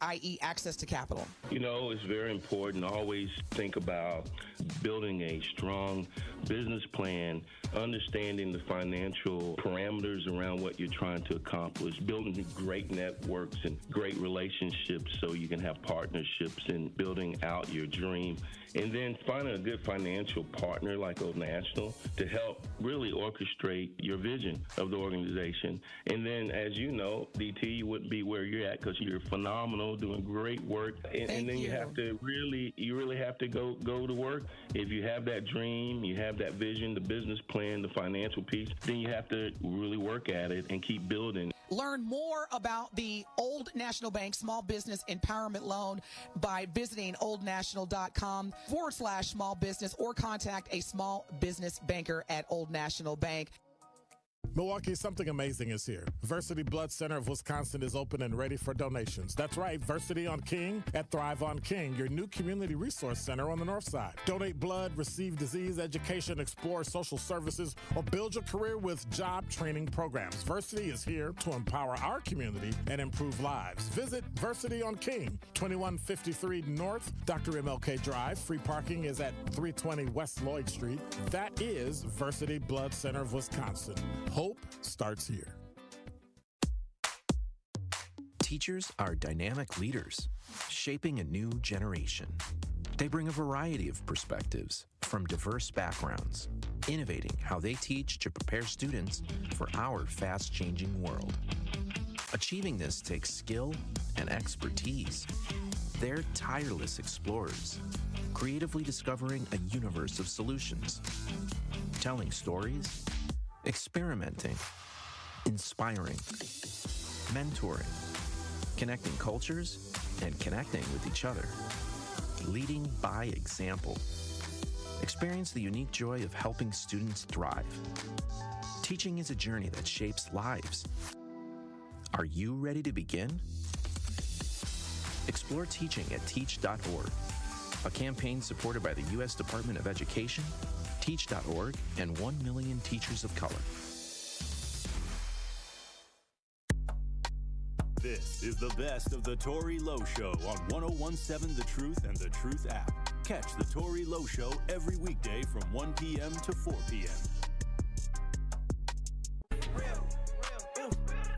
i.e. access to capital? You know, it's very important to always think about building a strong business plan, understanding the financial parameters around what you're trying to accomplish, building great networks and great relationships so you can have partnerships in building out your dream. And then finding a good financial partner like Old National to help really orchestrate your vision of the organization. And then, as you know, DT, you wouldn't be where you're at because you're phenomenal, doing great work. And then you have to really have to go to work. If you have that dream, you have that vision, the business plan, the financial piece, then you have to really work at it and keep building. Learn more about the Old National Bank Small Business Empowerment Loan by visiting oldnational.com/small business or contact a small business banker at Old National Bank. Milwaukee, something amazing is here. Versity Blood Center of Wisconsin is open and ready for donations. That's right, Versity on King at Thrive on King, your new community resource center on the north side. Donate blood, receive disease education, explore social services, or build your career with job training programs. Versity is here to empower our community and improve lives. Visit Versity on King, 2153 North, Dr. MLK Drive. Free parking is at 320 West Lloyd Street. That is Versity Blood Center of Wisconsin. Hope starts here. Teachers are dynamic leaders, shaping a new generation. They bring a variety of perspectives from diverse backgrounds, innovating how they teach to prepare students for our fast-changing world. Achieving this takes skill and expertise. They're tireless explorers, creatively discovering a universe of solutions, telling stories, experimenting, inspiring, mentoring, connecting cultures, and connecting with each other. Leading by example. Experience the unique joy of helping students thrive. Teaching is a journey that shapes lives. Are you ready to begin? Explore teaching at teach.org, a campaign supported by the U.S. Department of Education, Teach.org, and 1 million teachers of color. This is the best of the Tory Lowe Show on 1017 The Truth and The Truth app. Catch the Tory Lowe Show every weekday from 1 p.m. to 4 p.m.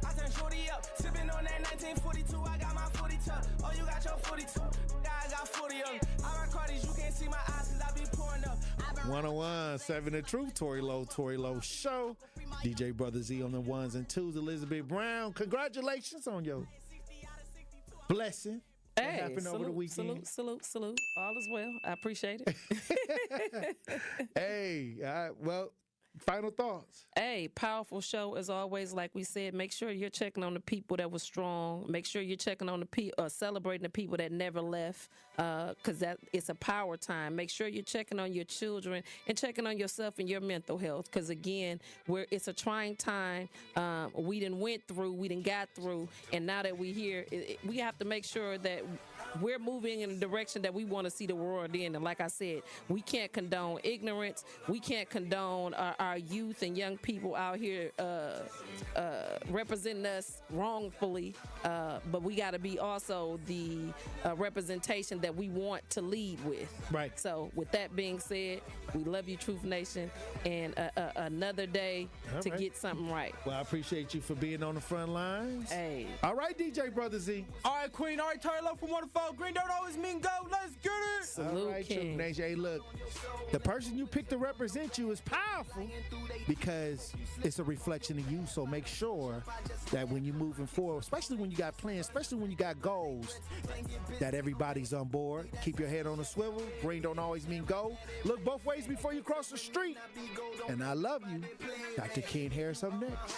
I turned shorty up, sipping on that 1942. I got my 42. Oh, you got your 42. I got 40 of them. I rock Cardi's, you can't see my eyes because I be pouring up. 1017 The Truth, Tory Lowe Show. DJ Brother Z on the ones and twos. Elizabeth Brown, congratulations on your blessing. What happened over the weekend? Salute. All is well. I appreciate it. Hey, well, final thoughts. Hey, powerful show as always. Like we said, make sure you're checking on the people that were strong. Make sure you're checking on the people, celebrating the people that never left, because that it's a power time. Make sure you're checking on your children and checking on yourself and your mental health, because again, it's a trying time. We done got through, and now that we're here, we have to make sure that we're moving in a direction that we want to see the world in. And like I said, we can't condone ignorance. We can't condone our youth and young people out here representing us wrongfully. But we got to be also the representation that we want to lead with. Right. So with that being said, we love you, Truth Nation, and another day to get something right. Well, I appreciate you for being on the front lines. Hey. All right, DJ Brother Z. All right, Queen. All right, Tory Lowe from Waterfall. Green don't always mean go. Let's get it. Salute, all right, King. Truth Nation. Hey, look, the person you picked to represent you is powerful because it's a reflection of you. So make sure that when you're moving forward, especially when you got plans, especially when you got goals, that everybody's on board. Keep your head on a swivel. Green don't always mean go. Look both ways before you cross the street. And I love you. Dr. Ken Harris up next.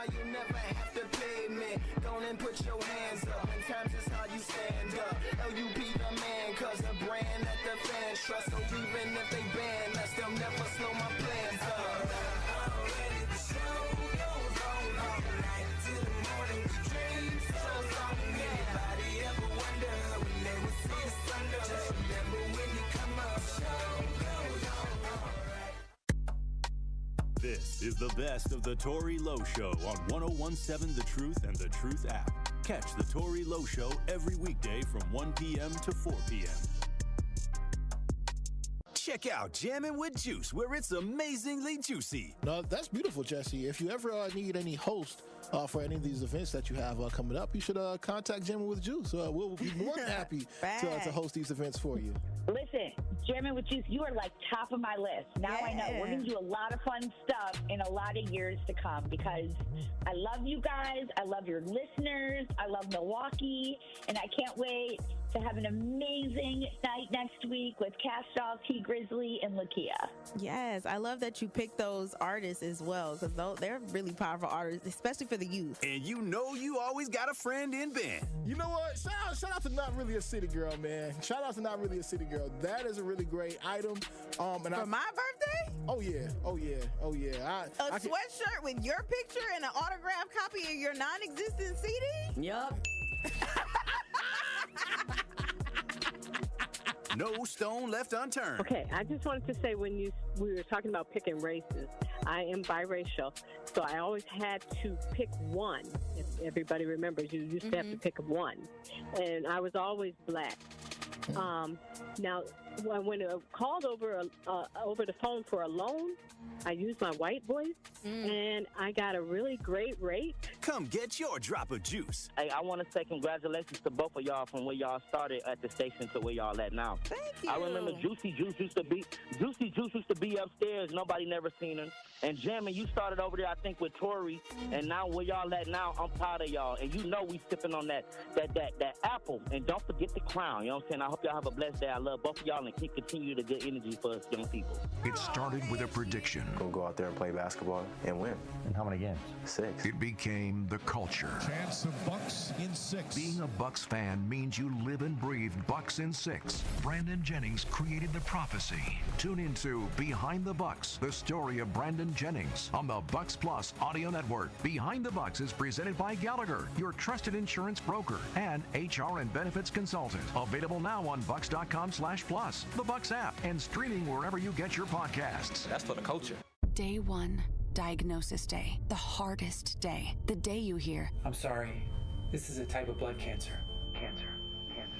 You never have to pay me. Don't and put your hands up. In times it's how you stand up. LUP the man, cause a brand that the fans trust. So even if they ban us, they'll never slow my plans up. Already the show goes on all night till the morning we dream. So long, anybody ever wonder when they would see the sun? Just remember when you come up, show goes on all right. This is the best of the Tory Lowe Show on 1017 The Truth and The Truth app. Catch the Tori Lowe Show every weekday from 1 p.m. to 4 p.m. Check out Jammin' with Juice, where it's amazingly juicy. No, that's beautiful, Jesse. If you ever need any host for any of these events that you have coming up, you should contact Jammin' with Juice. We'll be more than happy to host these events for you. Listen, Jammin' with Juice, you are like top of my list. Now I know we're going to do a lot of fun stuff in a lot of years to come because I love you guys. I love your listeners. I love Milwaukee. And I can't wait to have an amazing night next week with Cast-Off, T. Grizzly, and Lakia. Yes, I love that you picked those artists as well because they're really powerful artists, especially for the youth. And you know you always got a friend in band. You know what? Shout out to Not Really a City Girl, man. Shout out to Not Really a City Girl. That is a really great item. For my birthday? Oh, yeah. A sweatshirt with your picture and an autographed copy of your non-existent CD? Yup. No stone left unturned. Okay, I just wanted to say we were talking about picking races, I am biracial, so I always had to pick one. If everybody remembers, you used to have to pick one. And I was always black. Now, when I called over the phone for a loan, I used my white voice, and I got a really great rate. Come get your drop of juice. Hey, I want to say congratulations to both of y'all from where y'all started at the station to where y'all at now. Thank you. I remember Juicy Juice used to be upstairs. Nobody never seen her. And Jammin', you started over there, I think, with Tori, and now where y'all at now, I'm proud of y'all. And you know we sipping on that apple. And don't forget the crown. You know what I'm saying? I hope y'all have a blessed day. I love both of y'all and keep continue the good energy for us young people. It started with a prediction. Gonna go out there and play basketball and win. And how many games? 6. It became the culture. Chance of Bucks in 6. Being a Bucks fan means you live and breathe Bucks in 6. Brandon Jennings created the prophecy. Tune into Behind the Bucks, the story of Brandon Jennings on the Bucks Plus audio network. Behind the Bucks is presented by Gallagher, your trusted insurance broker and HR and benefits consultant. Available now on bucks.com/plus, the Bucks app, and streaming wherever you get your podcasts. That's for the culture. Day 1, diagnosis day. The hardest day. The day you hear, I'm sorry, this is a type of blood cancer.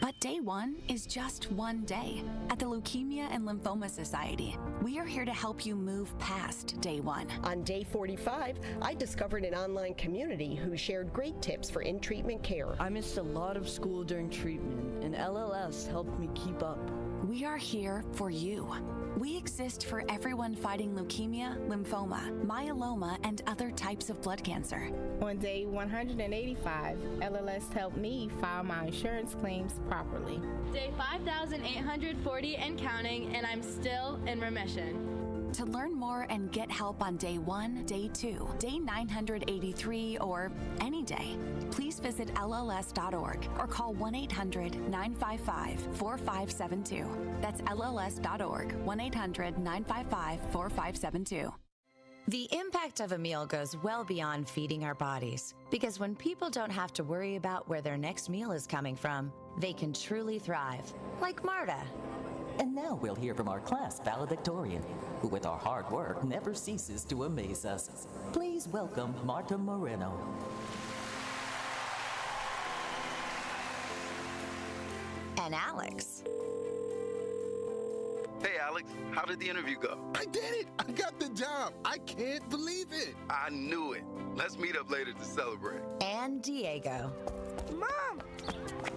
But day 1 is just one day. At the Leukemia and Lymphoma Society, we are here to help you move past day 1. On day 45, I discovered an online community who shared great tips for in-treatment care. I missed a lot of school during treatment, and LLS helped me keep up. We are here for you. We exist for everyone fighting leukemia, lymphoma, myeloma, and other types of blood cancer. On day 185, LLS helped me file my insurance claims properly. Day 5,840 and counting, and I'm still in remission. To learn more and get help on day 1, day 2, day 983, or any day, please visit LLS.org or call 1-800-955-4572. That's LLS.org, 1-800-955-4572. The impact of a meal goes well beyond feeding our bodies, because when people don't have to worry about where their next meal is coming from, they can truly thrive, like Marta. And now we'll hear from our class valedictorian, who with our hard work never ceases to amaze us. Please welcome Marta Moreno. And Alex. Hey, Alex, how did the interview go? I did it! I got the job! I can't believe it! I knew it. Let's meet up later to celebrate. And Diego. Mom!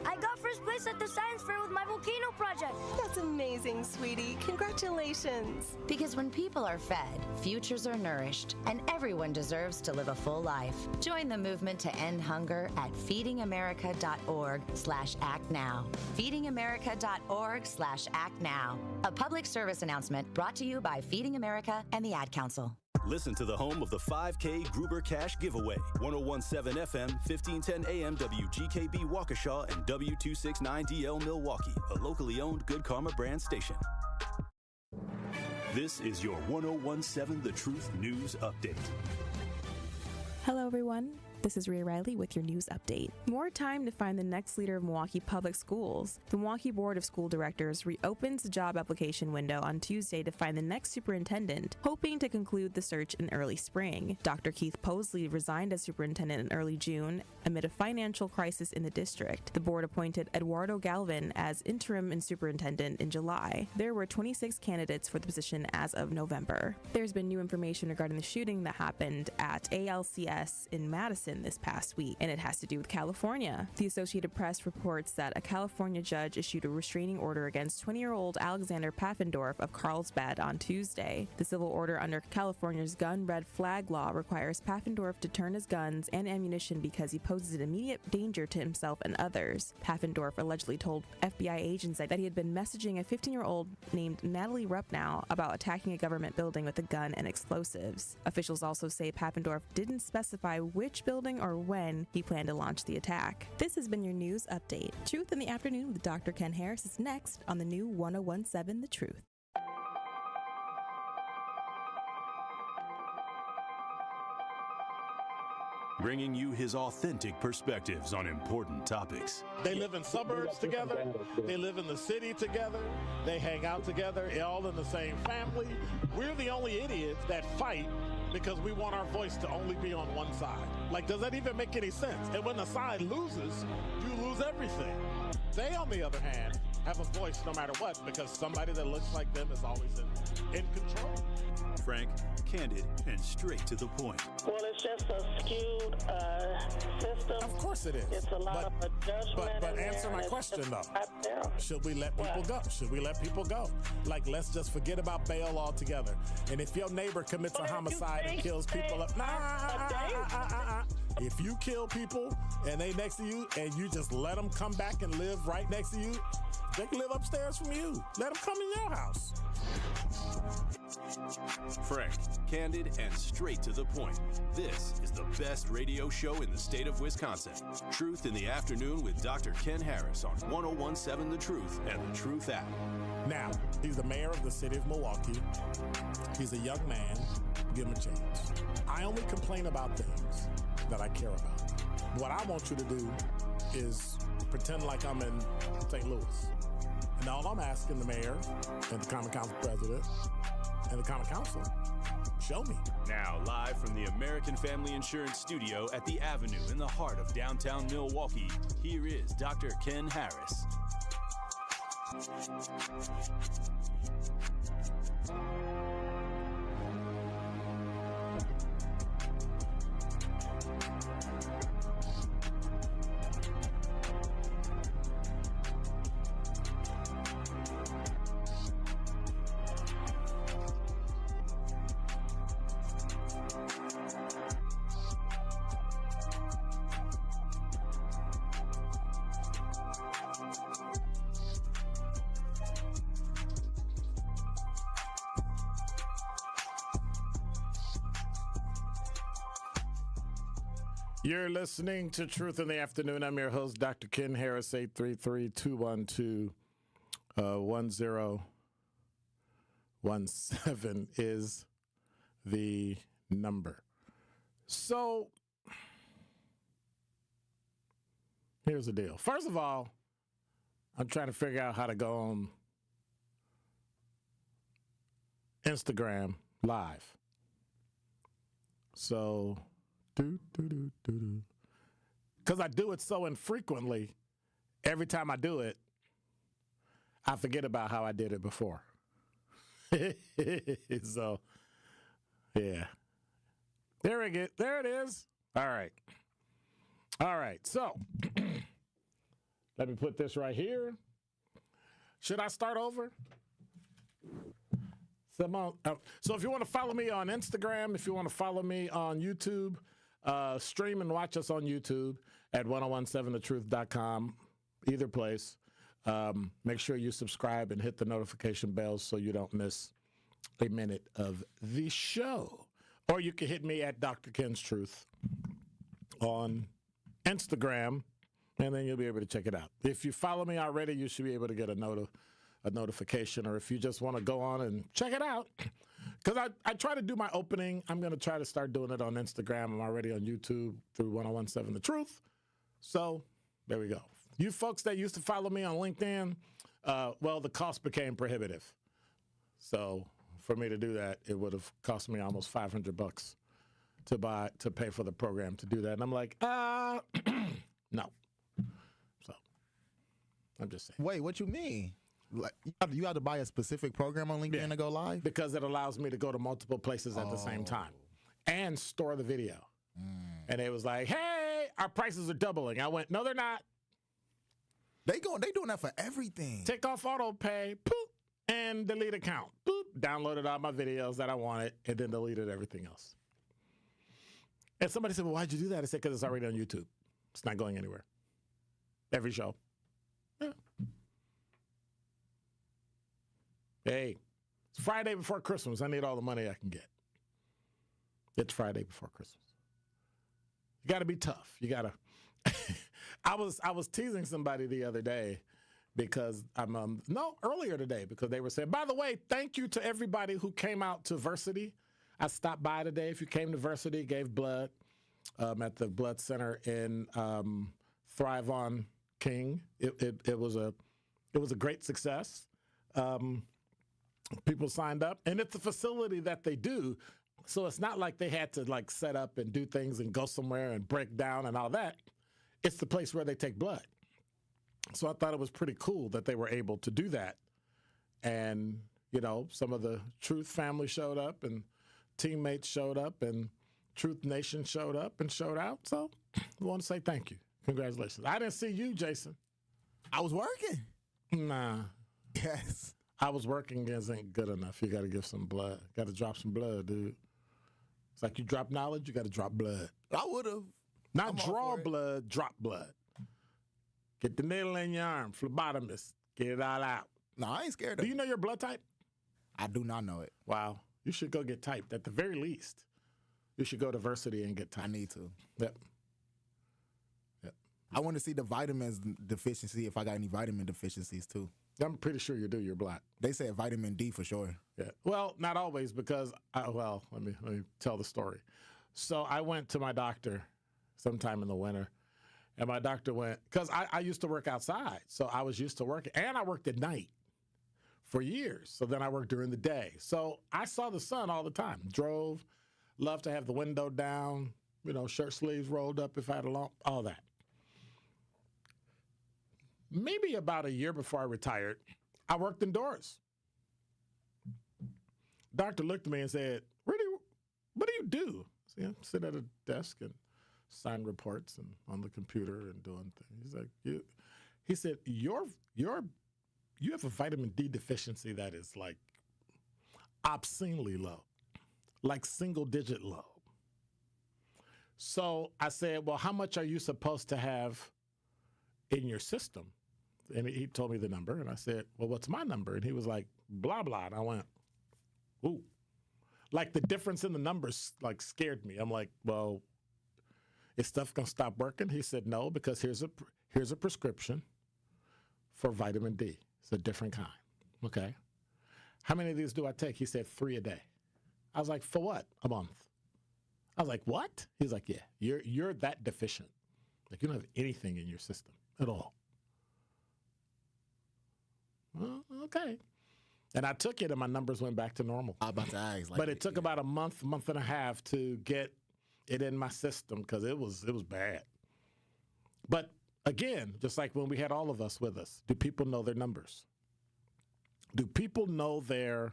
I got first place at the science fair with my volcano project. That's amazing, sweetie. Congratulations. Because when people are fed, futures are nourished, and everyone deserves to live a full life. Join the movement to end hunger at feedingamerica.org/actnow. Feedingamerica.org/actnow. A public service announcement brought to you by Feeding America and the Ad Council. Listen to the home of the 5K Gruber Cash Giveaway. 101.7 FM, 1510 AM, WGKB Waukesha, and W269DL Milwaukee, a locally owned Good Karma brand station. This is your 101.7 The Truth News Update. Hello, everyone. This is Ray Riley with your news update. More time to find the next leader of Milwaukee Public Schools. The Milwaukee Board of School Directors reopens the job application window on Tuesday to find the next superintendent, hoping to conclude the search in early spring. Dr. Keith Posley resigned as superintendent in early June amid a financial crisis in the district. The board appointed Eduardo Galvin as interim and superintendent in July. There were 26 candidates for the position as of November. There's been new information regarding the shooting that happened at ALCS in Madison this past week, and it has to do with California. The Associated Press reports that a California judge issued a restraining order against 20-year-old Alexander Pfaffendorf of Carlsbad on Tuesday. The civil order under California's gun red flag law requires Pfaffendorf to turn his guns and ammunition because he poses an immediate danger to himself and others. Pfaffendorf allegedly told FBI agents that he had been messaging a 15-year-old named Natalie Rupnow about attacking a government building with a gun and explosives. Officials also say Pfaffendorf didn't specify which building or when he planned to launch the attack. This has been your news update. Truth in the Afternoon with Dr. Ken Harris is next on the new 1017 The Truth. Bringing you his authentic perspectives on important topics. They live in suburbs together. They live in the city together. They hang out together, all in the same family. We're the only idiots that fight because we want our voice to only be on one side. Like, does that even make any sense? And when the side loses, you lose everything. They, on the other hand, have a voice no matter what because somebody that looks like them is always in control. Frank, candid, and straight to the point. Well, it's just a skewed system. Of course it is. It's a lot of judgment. But answer my question, though. Should we let people go? Should we let people go? Like, let's just forget about bail altogether. And if your neighbor commits a homicide and kills people up, if you kill people and they next to you and you just let them come back and live right next to you, they can live upstairs from you. Let them come in your house. Frank, candid, and straight to the point. This is the best radio show in the state of Wisconsin. Truth in the Afternoon with Dr. Ken Harris on 1017 The Truth and the Truth app. Now, he's the mayor of the city of Milwaukee. He's a young man. Give him a chance. I only complain about things that I care about. What I want you to do is pretend like I'm in St. Louis. And all I'm asking the mayor and the Common Council president and the Common Council, show me. Now, live from the American Family Insurance Studio at the Avenue in the heart of downtown Milwaukee, here is Dr. Ken Harris. You're listening to Truth in the Afternoon. I'm your host, Dr. Ken Harris. 833-212-1017 is the number. So, here's the deal. First of all, I'm trying to figure out how to go on Instagram Live. So, because I do it so infrequently, every time I do it, I forget about how I did it before. So, yeah. There it is. All right. So, let me put this right here. Should I start over? So if you want to follow me on Instagram, if you want to follow me on YouTube, stream and watch us on YouTube at 1017thetruth.com, either place. Make sure you subscribe and hit the notification bell so you don't miss a minute of the show. Or you can hit me at Dr. Ken's Truth on Instagram, and then you'll be able to check it out. If you follow me already, you should be able to get a notification. Or if you just want to go on and check it out, Because I try to do my opening. I'm going to try to start doing it on Instagram. I'm already on YouTube through 1017 The Truth. So there we go. You folks that used to follow me on LinkedIn, well, the cost became prohibitive. So for me to do that, it would have cost me almost $500 to pay for the program to do that. And I'm like, no. So I'm just saying. Wait, what you mean? Like, you have to buy a specific program on LinkedIn to go live? Because it allows me to go to multiple places at the same time and store the video. And it was like, hey, our prices are doubling. I went, no, they're not. They doing that for everything. Take off auto pay, poop, and delete account. Boop, downloaded all my videos that I wanted, and then deleted everything else. And somebody said, well, why'd you do that? I said, because it's already on YouTube. It's not going anywhere. Every show. Yeah. Hey, it's Friday before Christmas. I need all the money I can get. It's Friday before Christmas. You got to be tough. You got to. I was teasing somebody the other day because earlier today because they were saying, by the way, thank you to everybody who came out to Versity. I stopped by today. If you came to Versity, gave blood at the Blood Center in Thrive on King. It was a great success. People signed up, and it's a facility that they do, so it's not like they had to like set up and do things and go somewhere and break down and all that. It's the place where they take blood. So I thought it was pretty cool that they were able to do that. And, you know, some of the Truth family showed up and teammates showed up and Truth Nation showed up and showed out. So I want to say thank you. Congratulations. I didn't see you, Jason. I was working. Nah. Yes. I was working isn't good enough. You got to give some blood. Got to drop some blood, dude. It's like you drop knowledge, you got to drop blood. I would have. Not draw blood, drop blood. Get the needle in your arm, phlebotomist. Get it all out. No, I ain't scared of it. Do you know your blood type? I do not know it. Wow. You should go get typed. At the very least, you should go to Versity and get typed. I need to. Yep. I want to see the vitamins deficiency, if I got any vitamin deficiencies, too. I'm pretty sure you do. You're black. They said vitamin D for sure. Yeah. Well, not always because, let me tell the story. So I went to my doctor sometime in the winter, and my doctor went, because I used to work outside, so I was used to working, and I worked at night for years. So then I worked during the day. So I saw the sun all the time. Drove, loved to have the window down, you know, shirt sleeves rolled up if I had a long, all that. Maybe about a year before I retired, I worked indoors. Doctor looked at me and said, what do you do? See, I sit at a desk and sign reports and on the computer and doing things. He's like, he said, you have a vitamin D deficiency that is like obscenely low, like single digit low. So I said, well, how much are you supposed to have in your system? And he told me the number, and I said, well, what's my number? And he was like, blah, blah. And I went, ooh. Like the difference in the numbers like scared me. I'm like, well, is stuff gonna stop working? He said, no, because here's a prescription for vitamin D. It's a different kind. Okay. How many of these do I take? He said 3 a day. I was like, for what? A month. I was like, what? He's like, yeah, you're that deficient. Like you don't have anything in your system at all. Well, okay. And I took it and my numbers went back to normal. I was about to ask. But it took about a month and a half to get it in my system because it was bad. But again, just like when we had all of us with us, do people know their numbers? Do people know their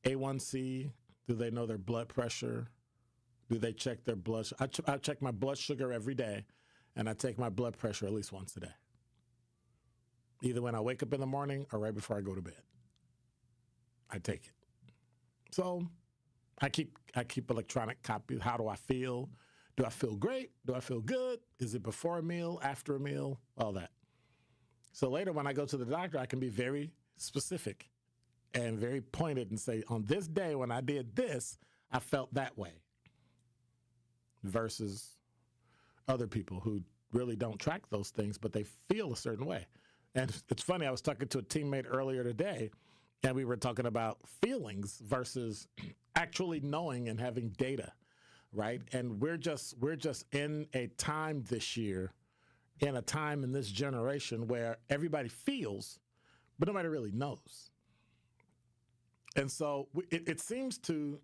A1C? Do they know their blood pressure? Do they check their blood? I check my blood sugar every day, and I take my blood pressure at least once a day. Either when I wake up in the morning or right before I go to bed. I take it. So I keep electronic copies. How do I feel? Do I feel great? Do I feel good? Is it before a meal, after a meal? All that. So later when I go to the doctor, I can be very specific and very pointed and say, on this day when I did this, I felt that way. Versus other people who really don't track those things, but they feel a certain way. And it's funny, I was talking to a teammate earlier today, And we were talking about feelings versus actually knowing and having data, right? And we're just in a time this year, in a time in this generation where everybody feels, but nobody really knows. And so it seems to,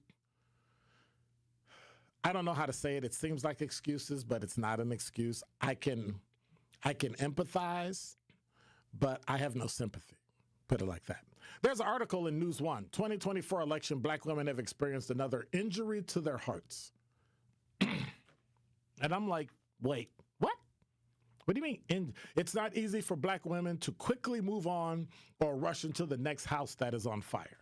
I don't know how to say it. It seems like excuses, but it's not an excuse. I can empathize, but I have no sympathy. Put it like that. There's an article in News One, 2024 election, Black women have experienced another injury to their hearts. And I'm like, wait, what? What do you mean? It's not easy for Black women to quickly move on or rush into the next house that is on fire.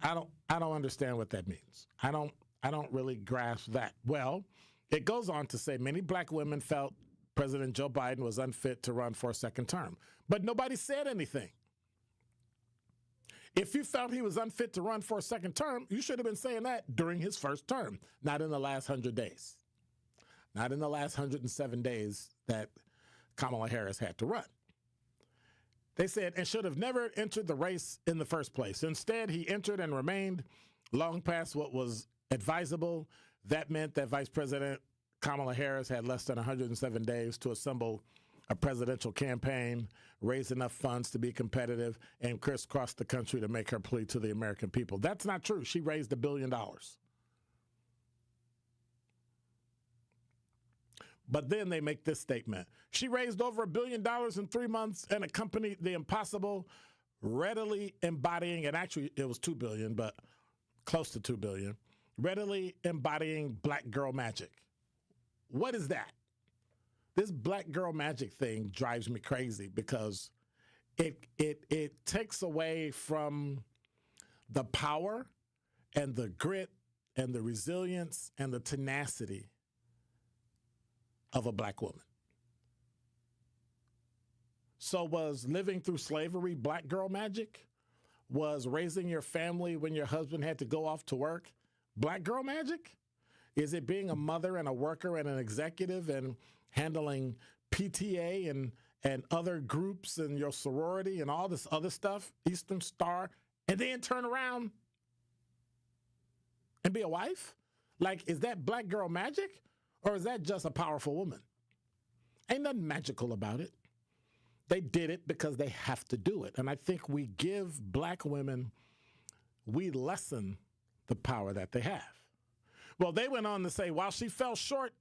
I don't understand what that means. I don't really grasp that. Well, it goes on to say many Black women felt President Joe Biden was unfit to run for a second term, but nobody said anything. If you felt he was unfit to run for a second term, you should have been saying that during his first term, not in the last 100 days, not in the last 107 days that Kamala Harris had to run. They said, and should have never entered the race in the first place. Instead, he entered and remained long past what was advisable. That meant that Vice President Kamala Harris had less than 107 days to assemble a presidential campaign, raise enough funds to be competitive, and crisscross the country to make her plea to the American people. That's not true. She raised $1 billion. But then they make this statement. She raised over $1 billion in 3 months and accompanied the impossible, readily embodying, and actually it was $2 billion, but close to $2 billion, readily embodying Black girl magic. What is that? This Black girl magic thing drives me crazy because it takes away from the power and the grit and the resilience and the tenacity of a Black woman. So was living through slavery Black girl magic? Was raising your family when your husband had to go off to work Black girl magic? Is it being a mother and a worker and an executive and handling PTA and other groups and your sorority and all this other stuff, Eastern Star, and then turn around and be a wife? Like, is that Black girl magic? Or is that just a powerful woman? Ain't nothing magical about it. They did it because they have to do it. And I think we give Black women, we lessen the power that they have. Well, they went on to say, while she fell short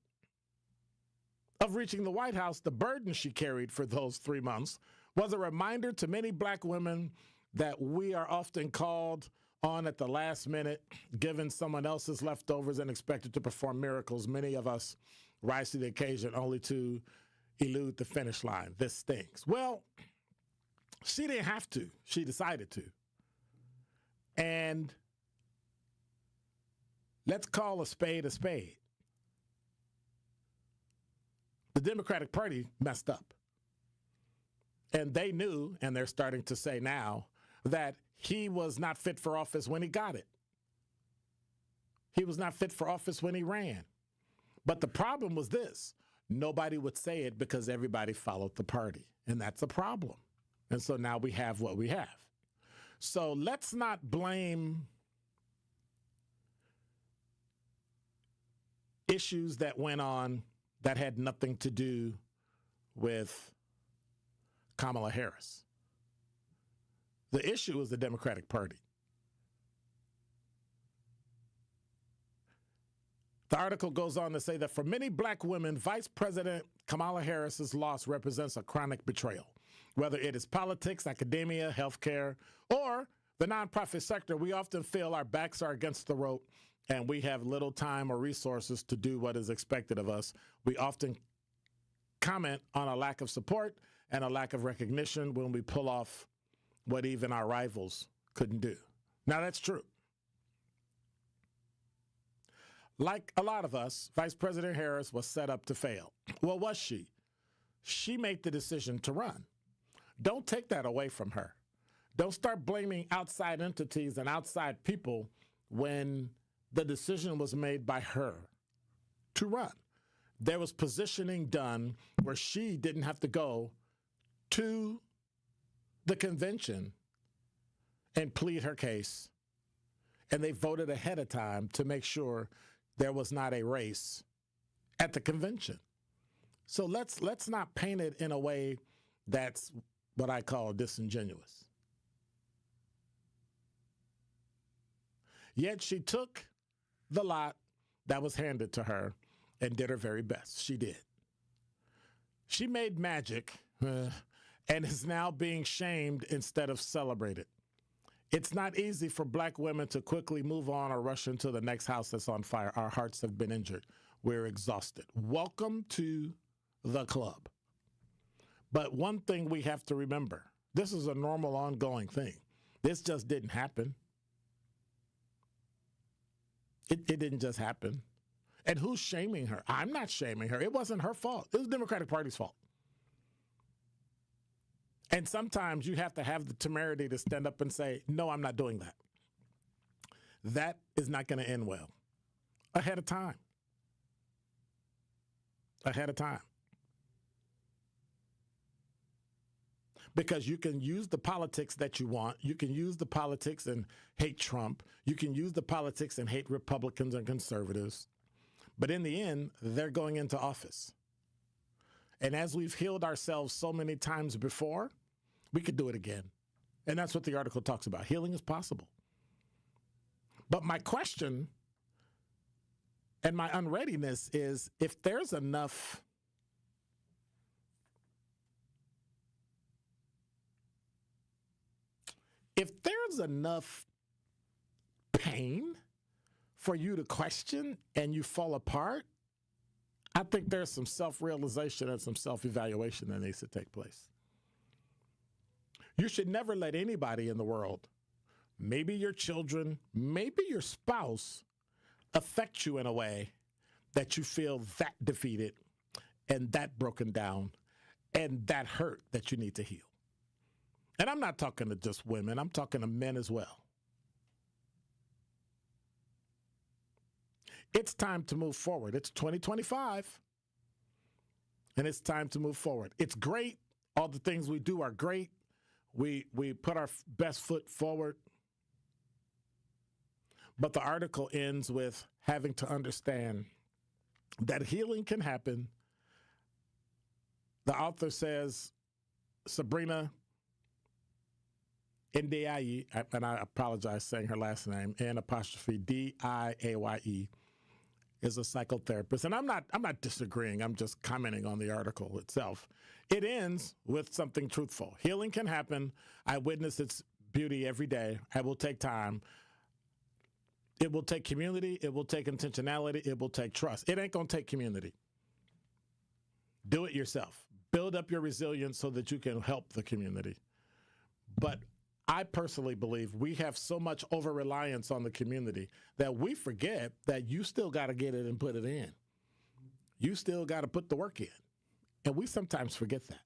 of reaching the White House, the burden she carried for those 3 months was a reminder to many Black women that we are often called on at the last minute, given someone else's leftovers and expected to perform miracles. Many of us rise to the occasion only to elude the finish line. This stings. Well, she didn't have to. She decided to. And let's call a spade a spade. The Democratic Party messed up. And they knew, and they're starting to say now, that he was not fit for office when he got it. He was not fit for office when he ran. But the problem was this. Nobody would say it because everybody followed the party. And that's a problem. And so now we have what we have. So let's not blame issues that went on that had nothing to do with Kamala Harris. The issue is the Democratic Party. The article goes on to say that for many Black women, Vice President Kamala Harris's loss represents a chronic betrayal. Whether it is politics, academia, healthcare, or the nonprofit sector, we often feel our backs are against the rope and we have little time or resources to do what is expected of us. We often comment on a lack of support and a lack of recognition when we pull off what even our rivals couldn't do. Now, that's true. Like a lot of us, Vice President Harris was set up to fail. Well, was she? She made the decision to run. Don't take that away from her. Don't start blaming outside entities and outside people when the decision was made by her to run. There was positioning done where she didn't have to go to the convention and plead her case. And they voted ahead of time to make sure there was not a race at the convention. So let's not paint it in a way that's what I call disingenuous. Yet she took the lot that was handed to her and did her very best. She did. She made magic and is now being shamed instead of celebrated. It's not easy for black women to quickly move on or rush into the next house that's on fire. Our hearts have been injured. We're exhausted. Welcome to the club. But one thing we have to remember, this is a normal, ongoing thing. This just didn't happen. It didn't just happen. And who's shaming her? I'm not shaming her. It wasn't her fault. It was the Democratic Party's fault. And sometimes you have to have the temerity to stand up and say, no, I'm not doing that. That is not going to end well. Ahead of time. Ahead of time. Because you can use the politics that you want. You can use the politics and hate Trump. You can use the politics and hate Republicans and conservatives. But in the end, they're going into office. And as we've healed ourselves so many times before, we could do it again. And that's what the article talks about. Healing is possible. But my question and my unreadiness is, if there's enough pain for you to question and you fall apart, I think there's some self-realization and some self-evaluation that needs to take place. You should never let anybody in the world, maybe your children, maybe your spouse, affect you in a way that you feel that defeated and that broken down and that hurt that you need to heal. And I'm not talking to just women. I'm talking to men as well. It's time to move forward. It's 2025, and it's time to move forward. It's great. All the things we do are great. We put our best foot forward. But the article ends with having to understand that healing can happen. The author says, Sabrina Ndiaye, and I apologize saying her last name, N''Diaye, is a psychotherapist. And I'm not disagreeing. I'm just commenting on the article itself. It ends with something truthful. Healing can happen. I witness its beauty every day. I will take time. It will take community. It will take intentionality. It will take trust. It ain't going to take community. Do it yourself. Build up your resilience so that you can help the community. But I personally believe we have so much over-reliance on the community that we forget that you still got to get it and put it in. You still got to put the work in. And we sometimes forget that.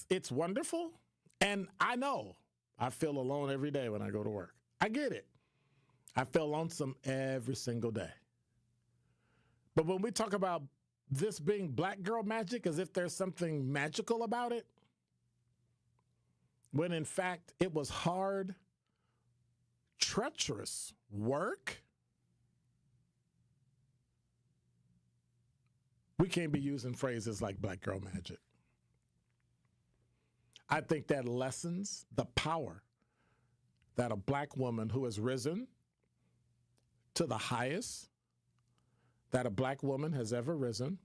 It's wonderful. And I know I feel alone every day when I go to work. I get it. I feel lonesome every single day. But when we talk about this being black girl magic as if there's something magical about it, when in fact it was hard, treacherous work, we can't be using phrases like black girl magic. I think that lessens the power that a black woman who has risen to the highest that a black woman has ever risen,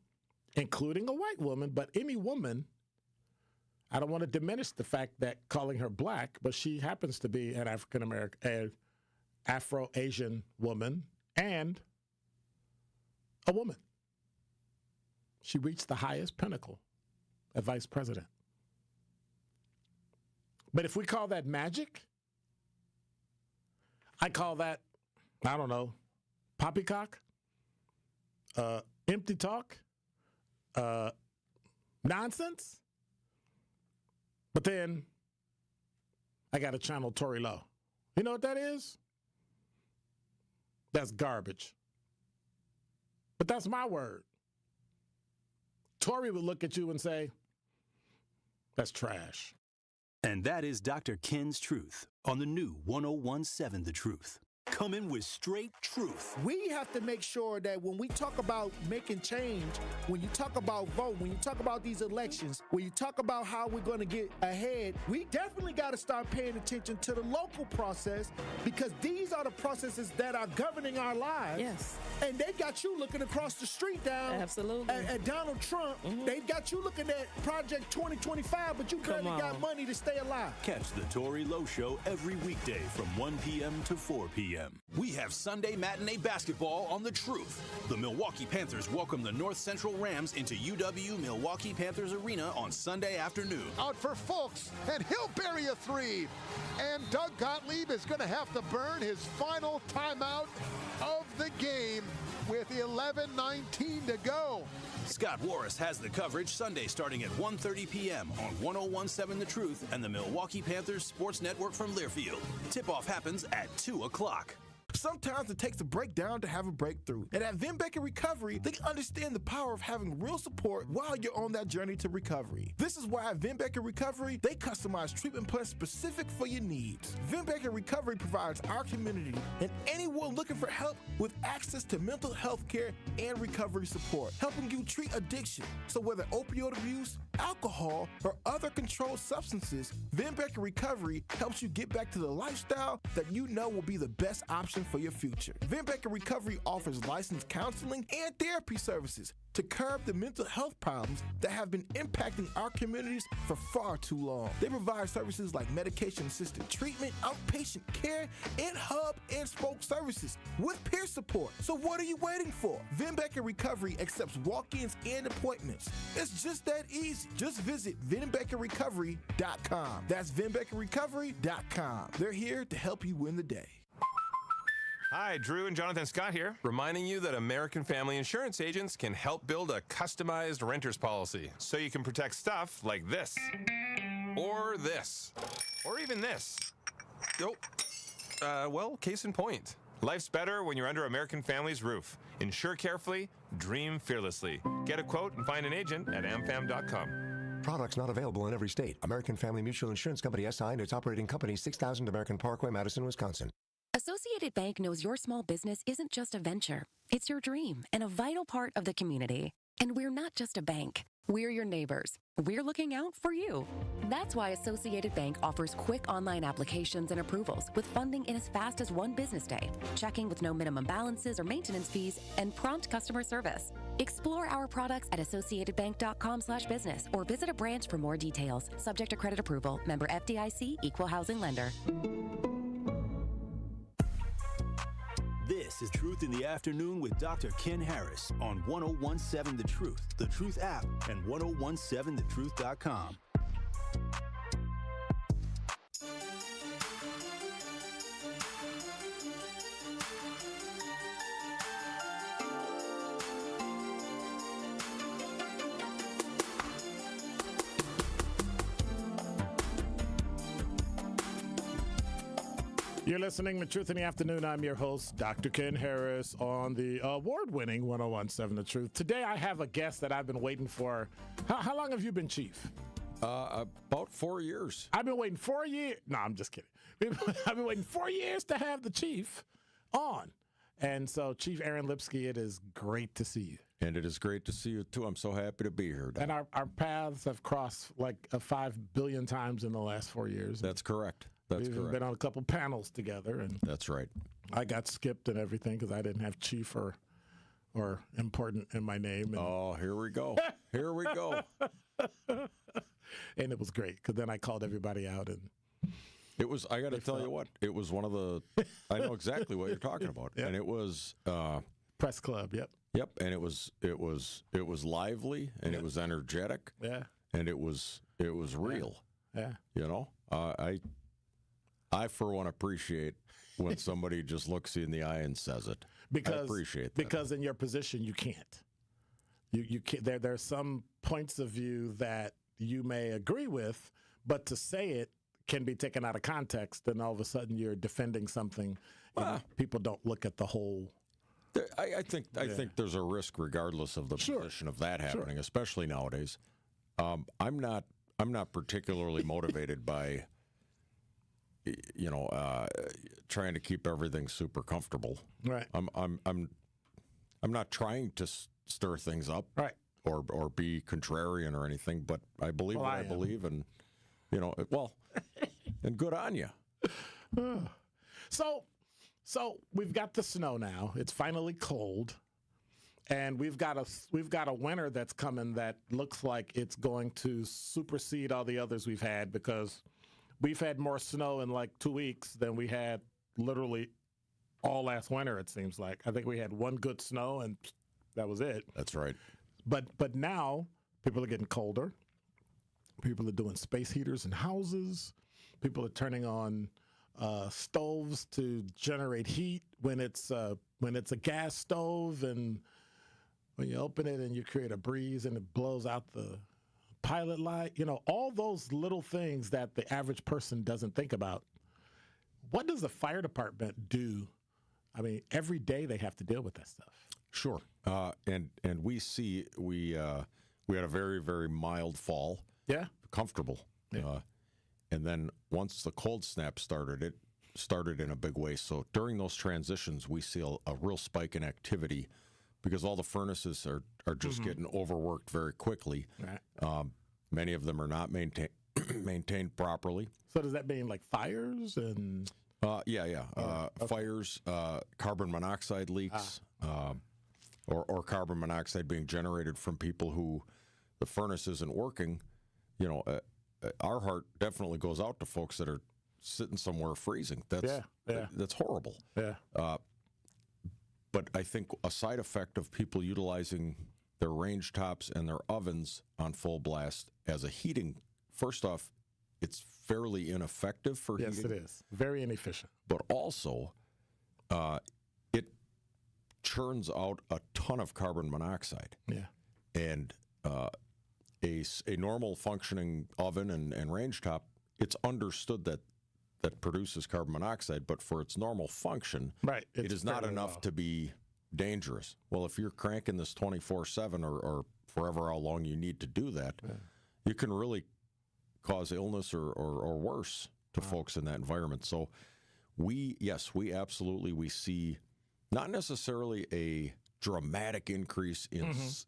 including a white woman, but any woman. I don't want to diminish the fact that calling her black, but she happens to be an African-American, Afro-Asian woman and a woman. She reached the highest pinnacle as vice president. But if we call that magic, I call that, I don't know, poppycock, empty talk, nonsense. But then I got to channel Tory Lowe. You know what that is? That's garbage. But that's my word. Tory would look at you and say, that's trash. And that is Dr. Ken's Truth on the new 101.7 The Truth. Coming with straight truth. We have to make sure that when we talk about making change, when you talk about vote, when you talk about these elections, when you talk about how we're going to get ahead, we definitely got to start paying attention to the local process, because these are the processes that are governing our lives. Yes. And they got you looking across the street down at Donald Trump. They've got you looking at Project 2025, but you barely got money to stay alive. Catch the Tory Lowe Show every weekday from 1 p.m. to 4 p.m. We have Sunday matinee basketball on The Truth. The Milwaukee Panthers welcome the North Central Rams into UW Milwaukee Panthers Arena on Sunday afternoon. Out for Fulks, and he'll bury a three. And Doug Gottlieb is going to have to burn his final timeout of the game with 11:19 to go. Scott Warris has the coverage Sunday starting at 1:30 p.m. on 101.7 The Truth and the Milwaukee Panthers Sports Network from Learfield. Tip-off happens at 2 o'clock. Sometimes it takes a breakdown to have a breakthrough. And at Vin Baker Recovery, they understand the power of having real support while you're on that journey to recovery. This is why at Vin Baker Recovery, they customize treatment plans specific for your needs. Vin Baker Recovery provides our community and anyone looking for help with access to mental health care and recovery support, helping you treat addiction. So whether opioid abuse, alcohol, or other controlled substances, Vin Baker Recovery helps you get back to the lifestyle that you know will be the best option for your future. Vin Baker Recovery offers licensed counseling and therapy services to curb the mental health problems that have been impacting our communities for far too long. They provide services like medication-assisted treatment, outpatient care, and hub and spoke services with peer support. So what are you waiting for? Vin Baker Recovery accepts walk-ins and appointments. It's just that easy. Just visit VinBakerRecovery.com. That's VinBakerRecovery.com. They're here to help you win the day. Hi, Drew and Jonathan Scott here, reminding you that American Family Insurance agents can help build a customized renter's policy so you can protect stuff like this, or this, or even this. Oh, well, case in point. Life's better when you're under American Family's roof. Insure carefully, dream fearlessly. Get a quote and find an agent at amfam.com. Products not available in every state. American Family Mutual Insurance Company SI and its operating company, 6000 American Parkway, Madison, Wisconsin. Associated Bank knows your small business isn't just a venture. It's your dream and a vital part of the community. And we're not just a bank. We're your neighbors. We're looking out for you. That's why Associated Bank offers quick online applications and approvals with funding in as fast as one business day, checking with no minimum balances or maintenance fees, and prompt customer service. Explore our products at associatedbank.com/business or visit a branch for more details. Subject to credit approval. Member FDIC, Equal Housing Lender. This is Truth in the Afternoon with Dr. Ken Harris on 101.7 The Truth, The Truth app, and 101.7thetruth.com. You're listening to Truth in the Afternoon. I'm your host, Dr. Ken Harris, on the award-winning 101.7 The Truth. Today, I have a guest that I've been waiting for. How long have you been chief? About 4 years. I've been waiting 4 years. No, I'm just kidding. I've been waiting 4 years to have the chief on. And so, Chief Aaron Lipski, it is great to see you. And it is great to see you, too. I'm so happy to be here, Doc. And our paths have crossed like 5 billion times in the last 4 years. That's correct. We've been on a couple panels together. And that's right. I got skipped and everything because I didn't have chief or important in my name. And here we go. Here we go. And it was great because then I called everybody out. And it was, I got to tell you what, it was one of the, I know exactly what you're talking about. Yep. And it was. Press Club, yep. Yep, and it was lively and it was energetic. Yeah. And it was real. Yeah. You know, I for one appreciate when somebody just looks you in the eye and says it. I appreciate that. Because in your position you can't. You can't. There are some points of view that you may agree with, but to say it can be taken out of context, and all of a sudden you're defending something. And people don't look at the whole. I think there's a risk, regardless of the position of that happening, especially nowadays. I'm not I'm not particularly motivated by, trying to keep everything super comfortable. Right. I'm not trying to stir things up. Right. Or be contrarian or anything, but I believe what I believe, and and good on you. So we've got the snow now. It's finally cold, and we've got a winter that's coming that looks like it's going to supersede all the others we've had, because we've had more snow in like 2 weeks than we had literally all last winter. It seems like. I think we had one good snow, and that was it. That's right. But now people are getting colder. People are doing space heaters in houses. People are turning on stoves to generate heat when it's a gas stove, and when you open it and you create a breeze and it blows out the pilot light. All those little things that the average person doesn't think about. What does the fire department do? I mean, every day they have to deal with that stuff. Sure, and we had a very, very mild fall. Yeah, comfortable. Yeah. And then once the cold snap started, it started in a big way. So during those transitions, we see a real spike in activity because all the furnaces are just getting overworked very quickly. Right. Many of them are not maintained properly. So does that mean like fires and? Yeah. Fires, carbon monoxide leaks. Or carbon monoxide being generated from people who the furnace isn't working. Our heart definitely goes out to folks that are sitting somewhere freezing. That's horrible. Yeah. But I think a side effect of people utilizing their range tops and their ovens on full blast as a heating, first off, it's fairly ineffective for heating. Yes, it is. Very inefficient. But also, it churns out a ton of carbon monoxide. Yeah. And a normal functioning oven and range top, it's understood that produces carbon monoxide, but for its normal function, right, it is not enough to be dangerous. Well, if you're cranking this 24/7 or forever how long you need to do that, you can really cause illness or worse to folks in that environment. So we absolutely see not necessarily a dramatic increase